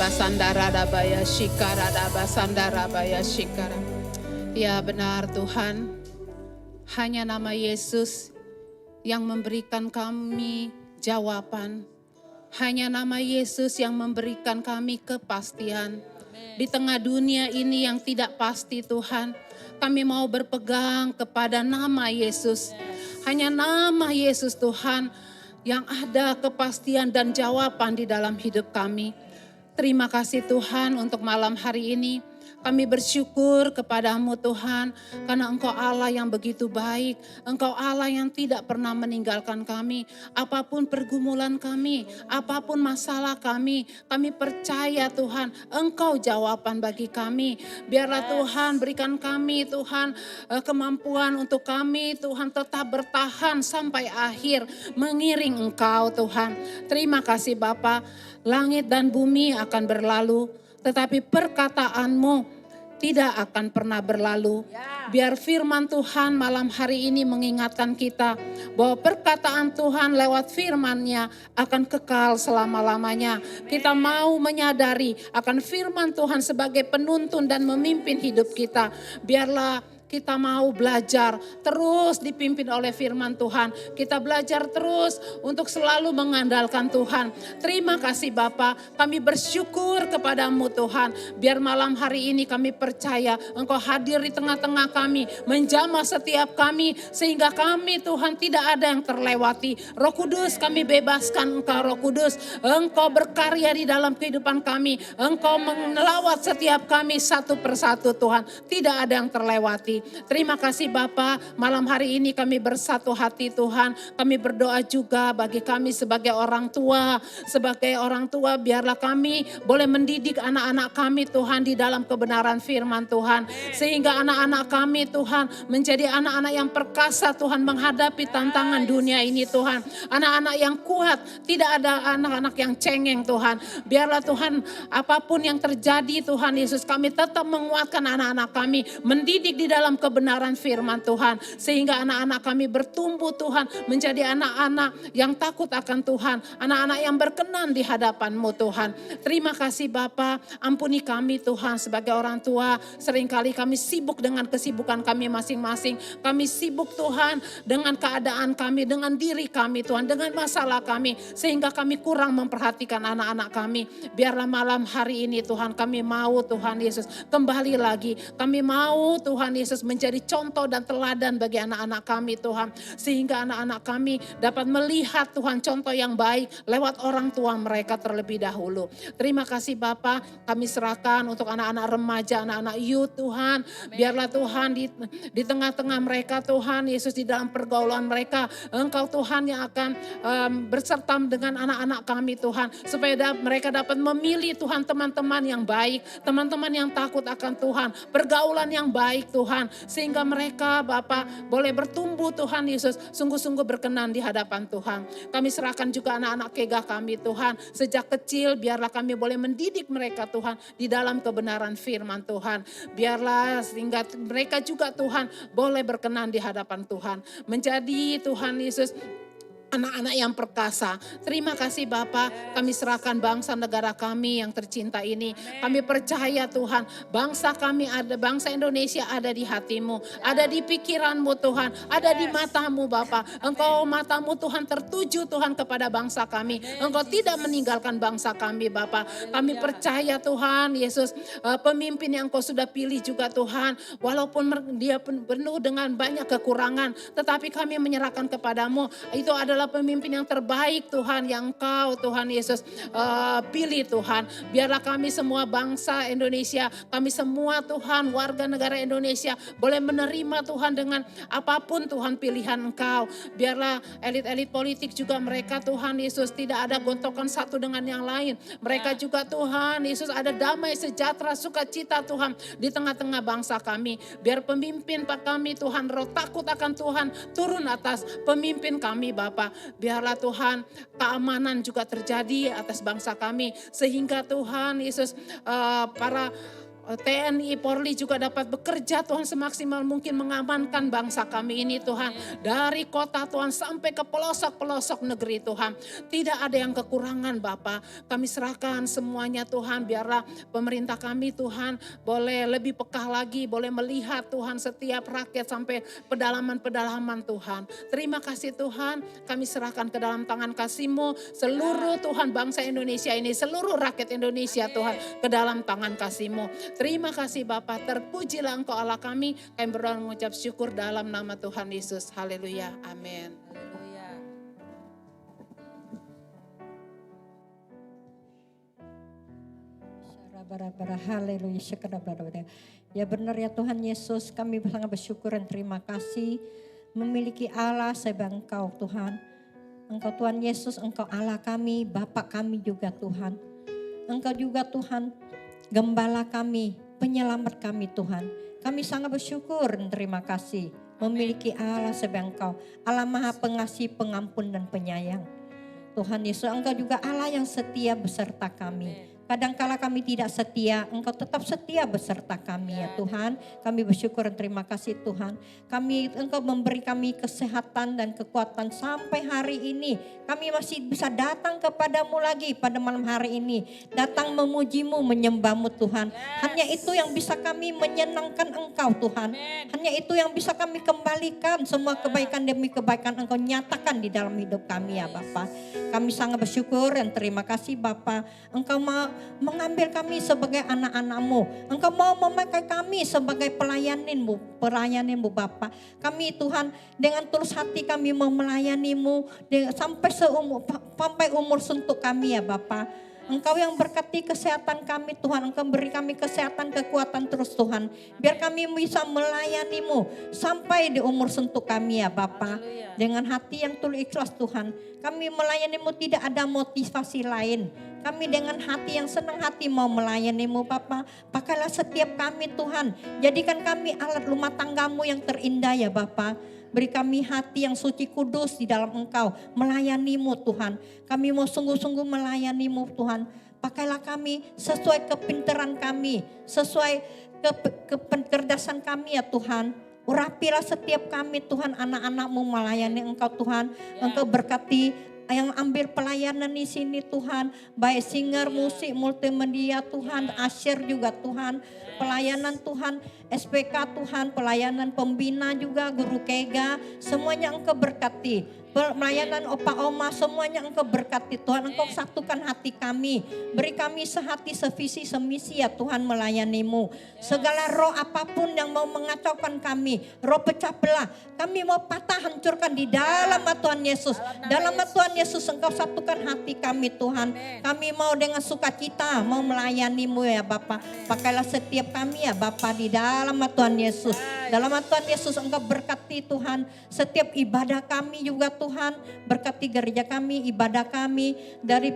basandaradabaya shikaradabasandarabayah shikara. Ya benar Tuhan, hanya nama Yesus yang memberikan kami jawaban. Hanya nama Yesus yang memberikan kami kepastian. Di tengah dunia ini yang tidak pasti Tuhan, kami mau berpegang kepada nama Yesus. Hanya nama Yesus Tuhan yang ada kepastian dan jawaban di dalam hidup kami. Terima kasih Tuhan untuk malam hari ini. Kami bersyukur kepadamu Tuhan, karena Engkau Allah yang begitu baik. Engkau Allah yang tidak pernah meninggalkan kami. Apapun pergumulan kami, apapun masalah kami percaya Tuhan, Engkau jawaban bagi kami. Biarlah Tuhan berikan kami Tuhan kemampuan untuk kami Tuhan tetap bertahan sampai akhir mengiring Engkau Tuhan. Terima kasih Bapa, langit dan bumi akan berlalu, tetapi perkataanmu tidak akan pernah berlalu. Biar firman Tuhan malam hari ini mengingatkan kita bahwa perkataan Tuhan lewat firman-Nya akan kekal selama-lamanya. Kita mau menyadari akan firman Tuhan sebagai penuntun dan memimpin hidup kita. Biarlah kita mau belajar terus dipimpin oleh firman Tuhan. Kita belajar terus untuk selalu mengandalkan Tuhan. Terima kasih Bapa, kami bersyukur kepadamu Tuhan. Biar malam hari ini kami percaya Engkau hadir di tengah-tengah kami, menjamah setiap kami, sehingga kami Tuhan tidak ada yang terlewati. Roh Kudus, kami bebaskan Engkau Roh Kudus. Engkau berkarya di dalam kehidupan kami. Engkau melawat setiap kami satu persatu Tuhan. Tidak ada yang terlewati. Terima kasih Bapa, malam hari ini kami bersatu hati Tuhan. Kami berdoa juga bagi kami sebagai orang tua. Sebagai orang tua biarlah kami boleh mendidik anak-anak kami Tuhan di dalam kebenaran firman Tuhan. Sehingga anak-anak kami Tuhan menjadi anak-anak yang perkasa Tuhan menghadapi tantangan dunia ini Tuhan. Anak-anak yang kuat, tidak ada anak-anak yang cengeng Tuhan. Biarlah Tuhan apapun yang terjadi Tuhan Yesus, kami tetap menguatkan anak-anak kami. Mendidik di dalam kebenaran firman Tuhan. Sehingga anak-anak kami bertumbuh Tuhan menjadi anak-anak yang takut akan Tuhan. Anak-anak yang berkenan di hadapan-Mu Tuhan. Terima kasih Bapa, ampuni kami Tuhan sebagai orang tua. Seringkali kami sibuk dengan kesibukan kami masing-masing. Kami sibuk Tuhan dengan keadaan kami, dengan diri kami Tuhan, dengan masalah kami. Sehingga kami kurang memperhatikan anak-anak kami. Biarlah malam hari ini Tuhan kami mau Tuhan Yesus kembali lagi. Kami mau Tuhan Yesus menjadi contoh dan teladan bagi anak-anak kami Tuhan. Sehingga anak-anak kami dapat melihat Tuhan contoh yang baik lewat orang tua mereka terlebih dahulu. Terima kasih Bapa, kami serahkan untuk anak-anak remaja, anak-anak youth Tuhan. Biarlah Tuhan di tengah-tengah mereka Tuhan Yesus, di dalam pergaulan mereka Engkau Tuhan yang akan berserta dengan anak-anak kami Tuhan. Supaya mereka dapat memilih Tuhan teman-teman yang baik, teman-teman yang takut akan Tuhan, pergaulan yang baik Tuhan. Sehingga mereka Bapa boleh bertumbuh Tuhan Yesus, sungguh-sungguh berkenan di hadapan Tuhan. Kami serahkan juga anak-anak kegah kami Tuhan. Sejak kecil biarlah kami boleh mendidik mereka Tuhan di dalam kebenaran firman Tuhan. Biarlah sehingga mereka juga Tuhan boleh berkenan di hadapan Tuhan. Menjadi Tuhan Yesus anak-anak yang perkasa. Terima kasih Bapa, kami serahkan bangsa negara kami yang tercinta ini. Kami percaya Tuhan, bangsa kami ada, bangsa Indonesia ada di hati-Mu, ada di pikiran-Mu Tuhan, ada di mata-Mu Bapa. Engkau mata-Mu Tuhan tertuju Tuhan kepada bangsa kami. Engkau tidak meninggalkan bangsa kami Bapa. Kami percaya Tuhan Yesus, pemimpin yang Engkau sudah pilih juga Tuhan, walaupun dia penuh dengan banyak kekurangan, tetapi kami menyerahkan kepadamu. Itu adalah pemimpin yang terbaik Tuhan, yang Engkau Tuhan Yesus pilih Tuhan. Biarlah kami semua bangsa Indonesia, kami semua Tuhan warga negara Indonesia boleh menerima Tuhan dengan apapun Tuhan pilihan Engkau. Biarlah elit-elit politik juga mereka Tuhan Yesus tidak ada gontokan satu dengan yang lain. Mereka juga Tuhan Yesus ada damai sejahtera sukacita Tuhan di tengah-tengah bangsa kami. Biar pemimpin Pak kami Tuhan roh takut akan Tuhan turun atas pemimpin kami Bapa. Biarlah Tuhan keamanan juga terjadi atas bangsa kami. Sehingga Tuhan Yesus para TNI, Polri juga dapat bekerja Tuhan semaksimal mungkin mengamankan bangsa kami ini Tuhan. Dari kota Tuhan sampai ke pelosok-pelosok negeri Tuhan. Tidak ada yang kekurangan Bapa. Kami serahkan semuanya Tuhan, biarlah pemerintah kami Tuhan boleh lebih peka lagi, boleh melihat Tuhan setiap rakyat sampai pedalaman-pedalaman Tuhan. Terima kasih Tuhan, kami serahkan ke dalam tangan kasih-Mu seluruh Tuhan bangsa Indonesia ini, seluruh rakyat Indonesia Tuhan ke dalam tangan kasih-Mu. Terima kasih Bapa, terpujilah Engkau Allah kami. Kami berdoa mengucap syukur dalam nama Tuhan Yesus. Haleluya, amin.
Haleluya.
Haleluya. Ya benar ya Tuhan Yesus, kami sangat bersyukur dan terima kasih memiliki Allah sebagai Engkau Tuhan. Engkau Tuhan Yesus, Engkau Allah kami, Bapa kami juga Tuhan. Engkau juga Tuhan, Gembala kami, penyelamat kami Tuhan. Kami sangat bersyukur dan terima kasih memiliki Allah sebagai Engkau, Allah Maha Pengasih, Pengampun dan Penyayang. Tuhan Yesus, Engkau juga Allah yang setia beserta kami. Kadangkala kami tidak setia, Engkau tetap setia beserta kami ya Tuhan. Kami bersyukur dan terima kasih Tuhan. Engkau memberi kami kesehatan dan kekuatan sampai hari ini. Kami masih bisa datang kepadamu lagi pada malam hari ini. Datang memujimu, menyembahmu Tuhan. Hanya itu yang bisa kami menyenangkan Engkau Tuhan. Hanya itu yang bisa kami kembalikan. Semua kebaikan demi kebaikan Engkau nyatakan di dalam hidup kami ya Bapa. Kami sangat bersyukur dan terima kasih Bapa. Engkau mau mengambil kami sebagai anak-anak-Mu. Engkau mau memakai kami sebagai pelayanin-Mu Bapa. Kami Tuhan dengan tulus hati kami mau melayani-Mu sampai umur sentuh kami ya Bapa. Engkau yang berkati kesehatan kami Tuhan. Engkau beri kami kesehatan, kekuatan terus Tuhan. Biar kami bisa melayani-Mu sampai di umur sentuh kami ya Bapa. Dengan hati yang tulus ikhlas Tuhan. Kami melayani-Mu tidak ada motivasi lain. Kami dengan hati yang senang hati mau melayani-Mu Bapa. Pakailah setiap kami Tuhan. Jadikan kami alat rumah tangga-Mu yang terindah ya Bapa. Beri kami hati yang suci kudus di dalam Engkau. Melayani-Mu Tuhan. Kami mau sungguh-sungguh melayani-Mu Tuhan. Pakailah kami sesuai kepintaran kami. Sesuai kecerdasan kami ya Tuhan. Urapilah setiap kami Tuhan, anak-anak-Mu melayani Engkau Tuhan. Engkau berkati yang ambil pelayanan di sini Tuhan. Baik singer, musik, multimedia Tuhan. Asyir juga Tuhan. Pelayanan Tuhan, SPK Tuhan, pelayanan pembina juga, guru kega, semuanya Engkau berkati. Pelayanan opa oma semuanya Engkau berkati Tuhan. Engkau satukan hati kami. Beri kami sehati, sevisi, semisi ya Tuhan melayani-Mu. Segala roh apapun yang mau mengacaukan kami, roh pecah belah, kami mau patah hancurkan di dalam nama Tuhan Yesus. Dalam nama Tuhan Yesus Engkau satukan hati kami Tuhan. Kami mau dengan sukacita mau melayani-Mu ya Bapa. Pakailah setiap kami ya Bapa di dalam nama Tuhan Yesus. Dalam nama Tuhan Yesus Engkau berkati Tuhan setiap ibadah kami juga Tuhan. Berkati gereja kami, ibadah kami dari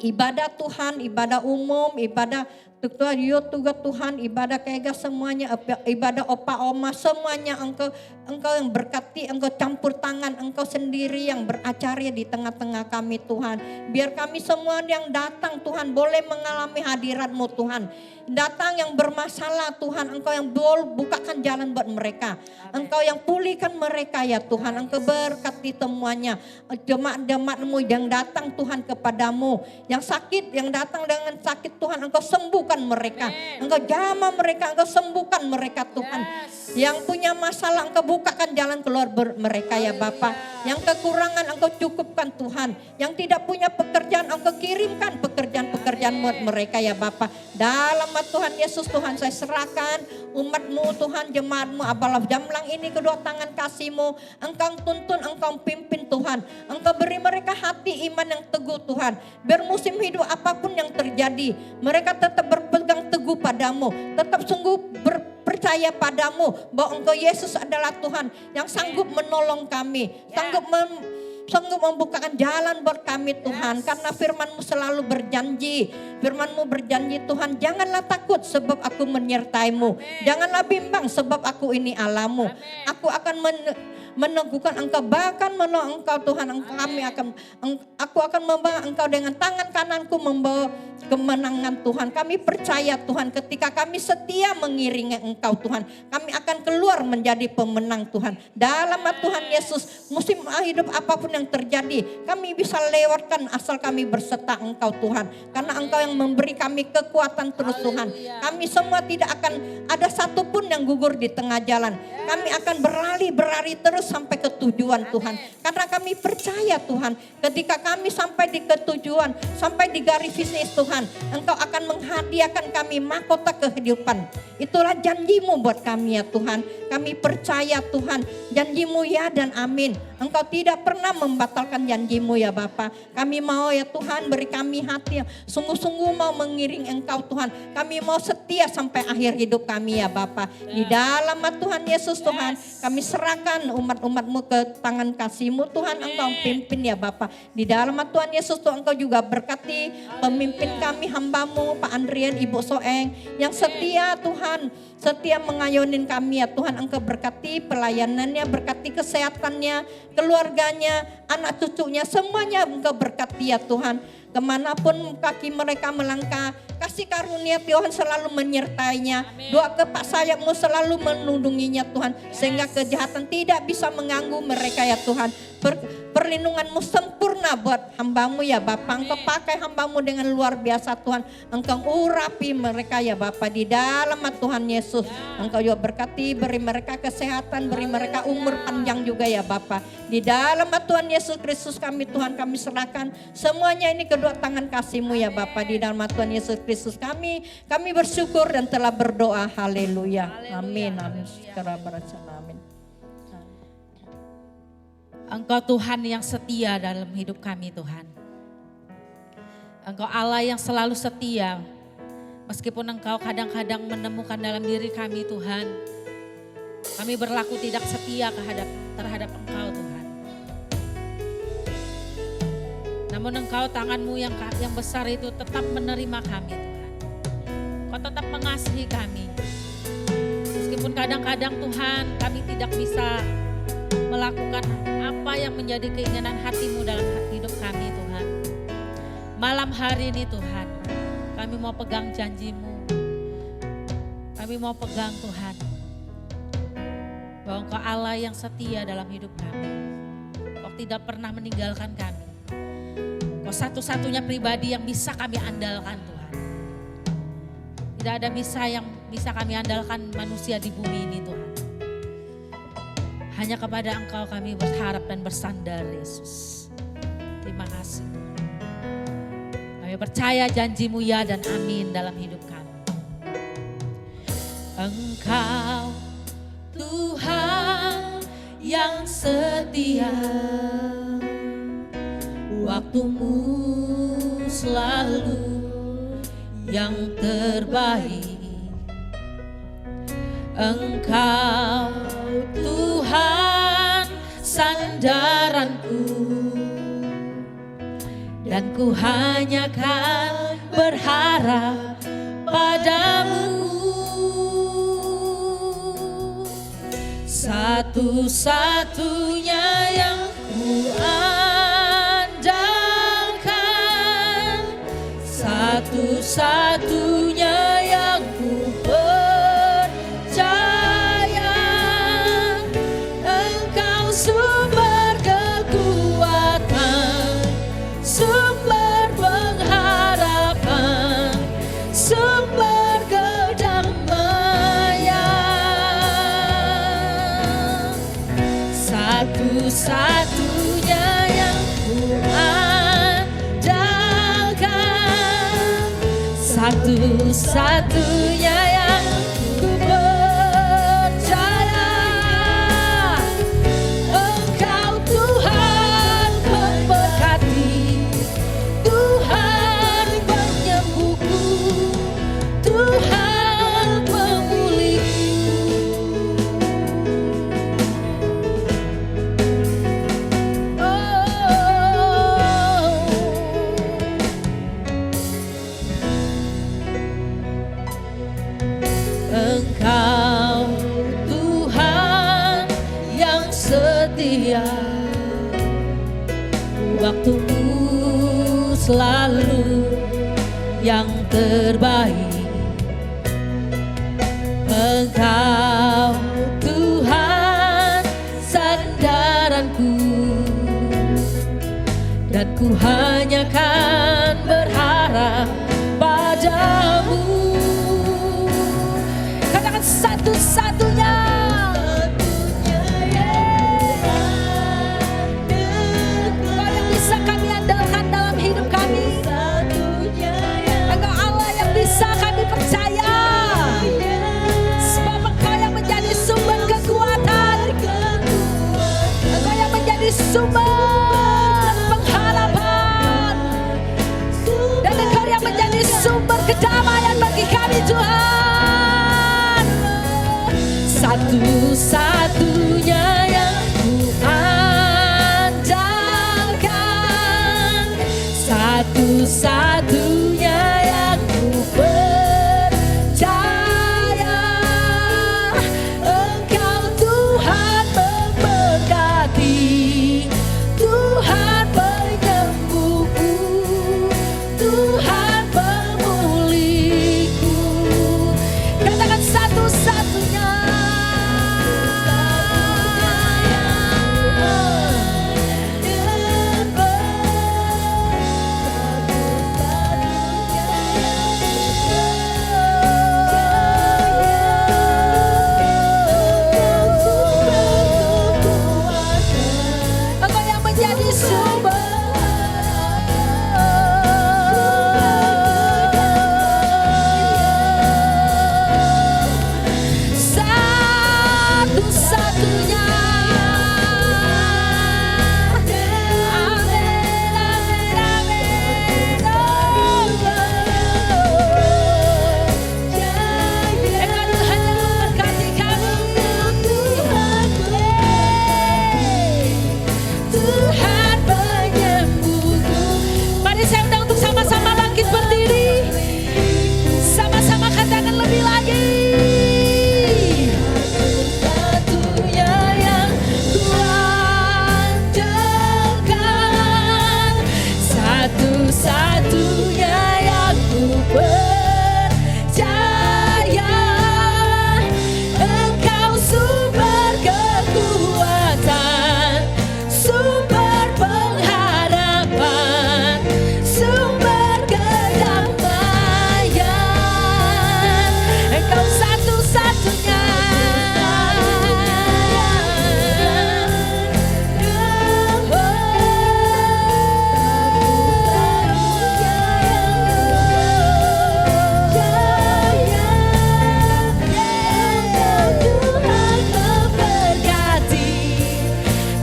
ibadah Tuhan, ibadah umum, ibadah Tuhan, ibadah kega semuanya, ibadah opa oma semuanya Engkau yang berkati, Engkau campur tangan, Engkau sendiri yang beracarya di tengah-tengah kami Tuhan. Biar kami semua yang datang Tuhan boleh mengalami hadirat-Mu Tuhan. Datang yang bermasalah Tuhan, Engkau yang bukakan jalan buat mereka. Engkau yang pulihkan mereka ya Tuhan. Engkau berkati semuanya. Jemaat-jemaat-Mu yang datang Tuhan kepadamu. Yang sakit, yang datang dengan sakit Tuhan, Engkau sembuhkan mereka. Engkau jamah mereka, Engkau sembuhkan mereka Tuhan. Yang punya masalah Engkau bukakan jalan keluar mereka ya Bapa. Yang kekurangan Engkau cukupkan Tuhan. Yang tidak punya pekerjaan Engkau kirimkan pekerjaan-pekerjaan buat mereka ya Bapa. Dalam Tuhan Yesus Tuhan saya serahkan umat-Mu Tuhan, jemaat-Mu abalah jamlang ini kedua tangan kasih-Mu. Engkau tuntun, Engkau pimpin Tuhan. Engkau beri mereka hati iman yang teguh Tuhan. Biar musim hidup apapun yang terjadi, mereka tetap berpegang teguh padamu. Tetap sungguh percaya padamu bahwa Engkau Yesus adalah Tuhan yang sanggup menolong kami. Sanggup membukakan jalan buat kami Tuhan. Karena firman-Mu selalu berjanji. Firman-Mu berjanji Tuhan, janganlah takut sebab aku menyertai-Mu. Janganlah bimbang sebab aku ini Allah-Mu. Aku akan meneguhkan Engkau, bahkan menolong Engkau Tuhan. Aku akan membawa Engkau dengan tangan kananku, membawa kemenangan Tuhan. Kami percaya Tuhan ketika kami setia mengiringi Engkau Tuhan, kami akan keluar menjadi pemenang Tuhan. Dalam nama Tuhan Yesus, musim hidup apapun yang terjadi, kami bisa lewatkan asal kami berserta Engkau Tuhan. Karena Engkau yang memberi kami kekuatan terus Tuhan. Kami semua tidak akan ada satupun yang gugur di tengah jalan. Kami akan berlari terus sampai ke tujuan Tuhan. Karena kami percaya Tuhan, ketika kami sampai di ketujuan, sampai di garis finish Tuhan, Engkau akan menghadiahkan kami mahkota kehidupan. Itulah janji-Mu buat kami ya Tuhan. Kami percaya Tuhan, janji-Mu ya dan amin. Engkau tidak pernah membatalkan janji-Mu ya Bapa. Kami mau ya Tuhan, beri kami hati yang sungguh-sungguh mau mengiring Engkau Tuhan. Kami mau setia sampai akhir hidup kami ya Bapa. Di dalam nama Tuhan Yesus Tuhan, kami serahkan umat-umat-Mu ke tangan kasih-Mu Tuhan. Engkau pimpin ya Bapa. Di dalam nama Tuhan Yesus Tuhan, Engkau juga berkati pemimpin kami, hamba-Mu Pak Andrian, Ibu Soeng yang setia Tuhan, setia mengayonin kami ya Tuhan. Engkau berkati pelayanannya, berkati kesehatannya, keluarganya, anak cucunya, semuanya Engkau berkati ya Tuhan. Kemanapun kaki mereka melangkah, kasih karunia Tuhan selalu menyertainya. Doa kepak sayap-Mu selalu melindunginya Tuhan. Sehingga kejahatan tidak bisa mengganggu mereka ya Tuhan. Perlindungan-Mu sempurna buat hamba-Mu ya Bapa. Engkau pakai hamba-Mu dengan luar biasa Tuhan. Engkau urapi mereka ya Bapa. Di dalam Tuhan Yesus, Engkau juga berkati, beri mereka kesehatan, beri mereka umur panjang juga ya Bapa. Di dalam Tuhan Yesus Kristus kami Tuhan, kami serahkan semuanya ini kedua tangan kasih-Mu ya Bapa. Di dalam Tuhan Yesus Kristus kami bersyukur dan telah berdoa. Haleluya. Amin. Amin. Amin.
Engkau Tuhan yang setia dalam hidup kami Tuhan. Engkau Allah yang selalu setia. Meskipun Engkau kadang-kadang menemukan dalam diri kami Tuhan, kami berlaku tidak setia terhadap Engkau Tuhan. Namun Engkau tangan-Mu yang besar itu tetap menerima kami Tuhan. Engkau tetap mengasihi kami. Meskipun kadang-kadang Tuhan kami tidak bisa melakukan apa yang menjadi keinginan hati-Mu dalam hidup kami Tuhan. Malam hari ini Tuhan, kami mau pegang janji-Mu. Kami mau pegang Tuhan, bahwa Engkau Allah yang setia dalam hidup kami. Engkau tidak pernah meninggalkan kami. Engkau satu-satunya pribadi yang bisa kami andalkan Tuhan. Tidak ada yang bisa kami andalkan manusia di bumi ini Tuhan. Hanya kepada Engkau kami berharap dan bersandar Yesus. Terima kasih Tuhan. Kami percaya janji-Mu ya dan amin dalam hidup kami. Engkau Tuhan yang setia, waktu-Mu selalu yang terbaik. Engkau Tuhan sandaranku, dan ku hanya kan berharap padamu. Satu-satunya yang ku andalkan, satu-satunya yang ku percaya. Engkau sumber kekuatan, sumber pengharapan, sumber kedamaian. Satu-satunya yang ku andalkan, satu-satunya yang ku percaya. Engkau Tuhan pemberkati, Tuhan penyembuhku, Tuhan pemulihku. Engkau Tuhan yang setia, waktu-Mu selalu yang terbaik. Engkau Tuhan sandaranku, dan ku hanya kan berharap padamu. Katakan satu-satunya. Engkau yang bisa kami andalkan dalam hidup kami. Engkau Allah yang bisa kami percaya. Sebab Engkau yang menjadi sumber kekuatan. Engkau yang menjadi sumber pengharapan. Dan Engkau yang menjadi sumber kedamaian bagi kami Tuhan. Satu-satunya yang ku andalkan, satu-satunya yang ku percaya. Engkau Tuhan memberkati, Tuhan penyembuhku, Tuhan pemulihku. Katakan satu-satunya. Engkau yang menjadi sumber. Satu-satunya. Amin, amin, amin. Engkau Tuhan yang memberkati kami. Tuhan penyembuhku. Mari saya undang untuk sama-sama bangkit berdiri. Sama-sama katakan lebih lagi. Satu-satunya yang ku andalkan, satu-satunya yang ku percaya. Engkau sumber kekuatan, sumber pengharapan, sumber kedamaian. Engkau satu-satunya. Tuhan memberkati,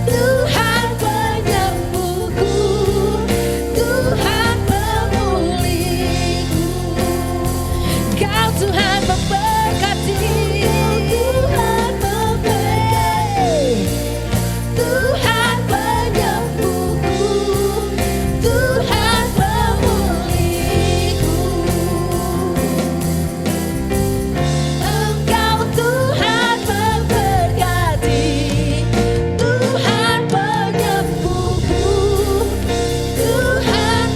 Tuhan penyembuhku, Tuhan pemulihku. Kau Tuhan memberkati, Tuhan memberkati, Tuhan penyembuhku, Tuhan pemulihku. Engkau Tuhan memberkati, Tuhan penyembuhku, Tuhan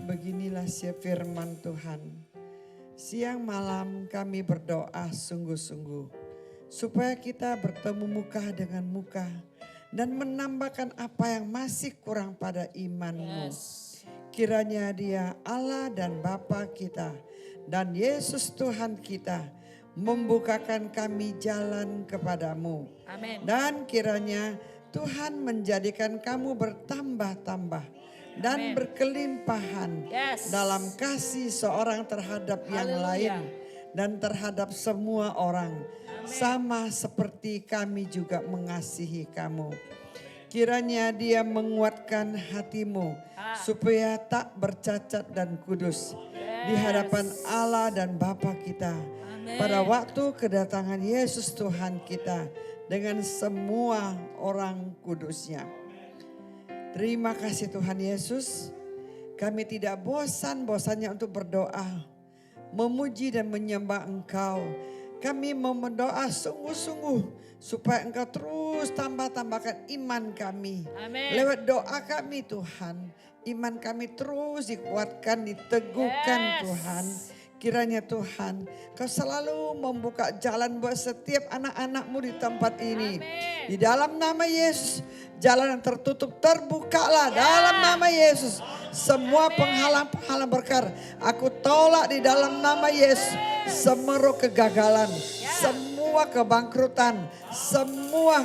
Beginilah firman Tuhan. Siang malam kami berdoa sungguh-sungguh supaya kita bertemu muka dengan muka dan menambahkan apa yang masih kurang pada imanmu. Kiranya Dia Allah dan Bapa kita dan Yesus Tuhan kita membukakan kami jalan kepadamu.
Amin.
Dan kiranya Tuhan menjadikan kamu bertambah-tambah dan berkelimpahan dalam kasih seorang terhadap yang lain dan terhadap semua orang. Sama seperti kami juga mengasihi kamu. Kiranya Dia menguatkan hatimu supaya tak bercacat dan kudus di hadapan Allah dan Bapa kita. Pada waktu kedatangan Yesus Tuhan kita dengan semua orang kudusnya. Terima kasih Tuhan Yesus. Kami tidak bosan-bosannya untuk berdoa, memuji dan menyembah Engkau. Kami mau berdoa sungguh-sungguh supaya Engkau terus tambahkan iman kami.
Amin.
Lewat doa kami Tuhan, iman kami terus dikuatkan, diteguhkan Tuhan. Kiranya Tuhan, Kau selalu membuka jalan buat setiap anak-anak-Mu di tempat ini.
Amin.
Di dalam nama Yesus, jalan yang tertutup terbukalah dalam nama Yesus. Semua penghalang-penghalang berkar, aku tolak di dalam nama Yesus. Semua roh kegagalan, semua kebangkrutan, semua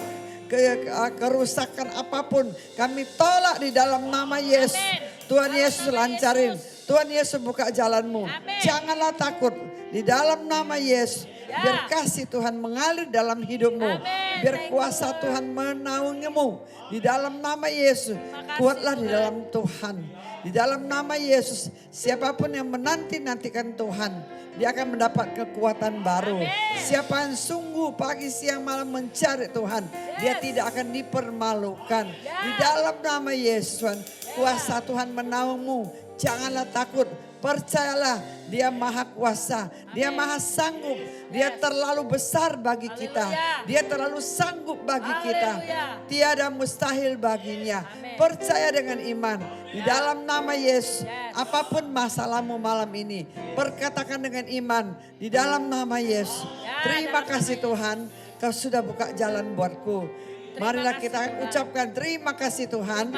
kerusakan apapun, kami tolak di dalam nama Yesus. Tuhan Yesus lancarin. Tuhan Yesus buka jalanmu.
Amin.
Janganlah takut. Di dalam nama Yesus. Biar kasih Tuhan mengalir dalam hidupmu.
Amin.
Biar kuasa Tuhan menaungimu. Di dalam nama Yesus. Kuatlah di dalam Tuhan. Di dalam nama Yesus. Siapapun yang menanti-nantikan Tuhan, dia akan mendapat kekuatan baru. Siapa yang sungguh pagi siang malam mencari Tuhan, dia tidak akan dipermalukan. Di dalam nama Yesus Tuhan, kuasa Tuhan menaungmu. Janganlah takut, percayalah dia maha kuasa, dia maha sanggup, dia terlalu besar bagi kita, dia terlalu sanggup bagi kita. Tiada mustahil baginya. Percaya dengan iman di dalam nama Yesus. Apapun masalahmu malam ini, perkatakan dengan iman di dalam nama Yesus. Terima kasih Tuhan, Kau sudah buka jalan buatku. Marilah kita ucapkan terima kasih Tuhan.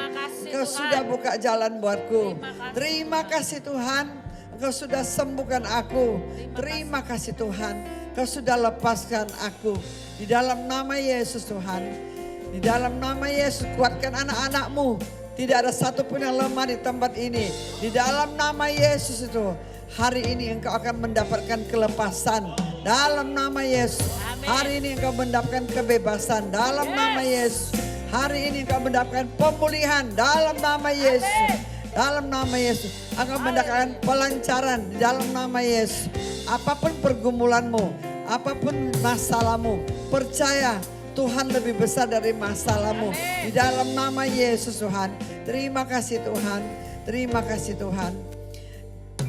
Kau sudah buka jalan buatku. Terima kasih Tuhan. Kau sudah sembuhkan aku. Terima kasih Tuhan. Kau sudah lepaskan aku. Di dalam nama Yesus Tuhan. Di dalam nama Yesus kuatkan anak-anak-Mu. Tidak ada satupun yang lemah di tempat ini. Di dalam nama Yesus itu. Hari ini engkau akan mendapatkan kelepasan. Dalam nama Yesus. Hari ini engkau mendapatkan kebebasan dalam nama Yesus. Hari ini engkau mendapatkan pemulihan dalam nama Yesus. Dalam nama Yesus. Engkau mendapatkan pelancaran di dalam nama Yesus. Apapun pergumulanmu, apapun masalahmu, percaya Tuhan lebih besar dari masalahmu. Di dalam nama Yesus Tuhan. Terima kasih Tuhan. Terima kasih Tuhan.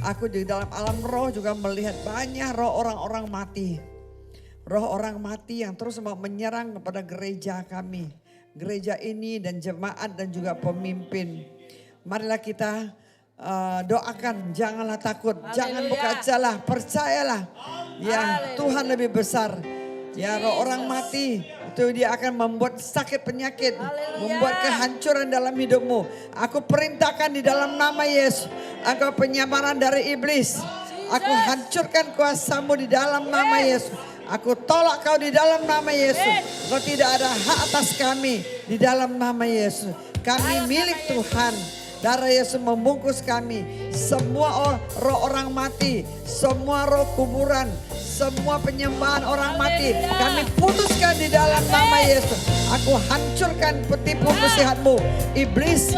Aku di dalam alam roh juga melihat banyak roh orang-orang mati. Roh orang mati yang terus mau menyerang kepada gereja kami. Gereja ini dan jemaat dan juga pemimpin. Marilah kita doakan, janganlah takut. Jangan buka celah, percayalah. Ya, Tuhan lebih besar. Ya, roh orang mati itu dia akan membuat sakit penyakit. Membuat kehancuran dalam hidupmu. Aku perintahkan di dalam nama Yesus. Engkau penyamaran dari iblis. Aku hancurkan kuasamu di dalam nama Yesus. Aku tolak kau di dalam nama Yesus. Kau tidak ada hak atas kami di dalam nama Yesus. Kami milik Tuhan. Darah Yesus membungkus kami. Semua roh orang mati. Semua roh kuburan. Semua penyembahan orang mati. Kami putuskan di dalam nama Yesus. Aku hancurkan tipu muslihatmu. Iblis,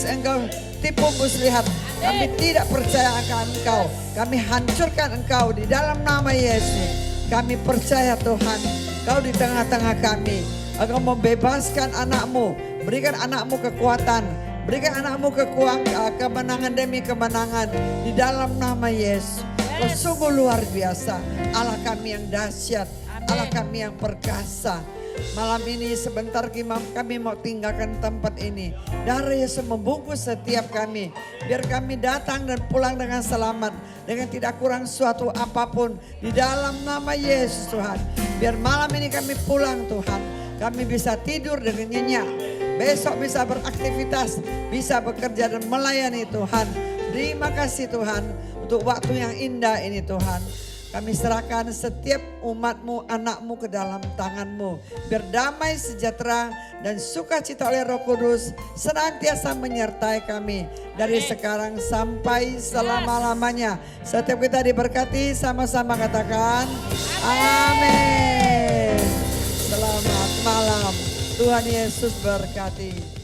engkau tipu muslihat. Kami tidak percaya akan engkau. Kami hancurkan engkau di dalam nama Yesus. Kami percaya Tuhan, Kau di tengah-tengah kami. Engkau membebaskan anakmu, berikan anakmu kekuatan, berikan anakmu kemenangan demi kemenangan di dalam nama Yesus. Kau sungguh luar biasa, Allah kami yang dahsyat, Allah kami yang perkasa. Malam ini sebentar kami mau tinggalkan tempat ini. Darah Yesus membungkus setiap kami. Biar kami datang dan pulang dengan selamat. Dengan tidak kurang suatu apapun. Di dalam nama Yesus Tuhan. Biar malam ini kami pulang Tuhan. Kami bisa tidur dengan nyenyak. Besok bisa beraktivitas. Bisa bekerja dan melayani Tuhan. Terima kasih Tuhan. Untuk waktu yang indah ini Tuhan. Kami serahkan setiap umat-Mu, anak-Mu ke dalam tangan-Mu. Berdamai sejahtera dan sukacita oleh Roh Kudus senantiasa menyertai kami. Dari sekarang sampai selama-lamanya. Setiap kita diberkati, sama-sama katakan amin. Selamat malam. Tuhan Yesus berkati.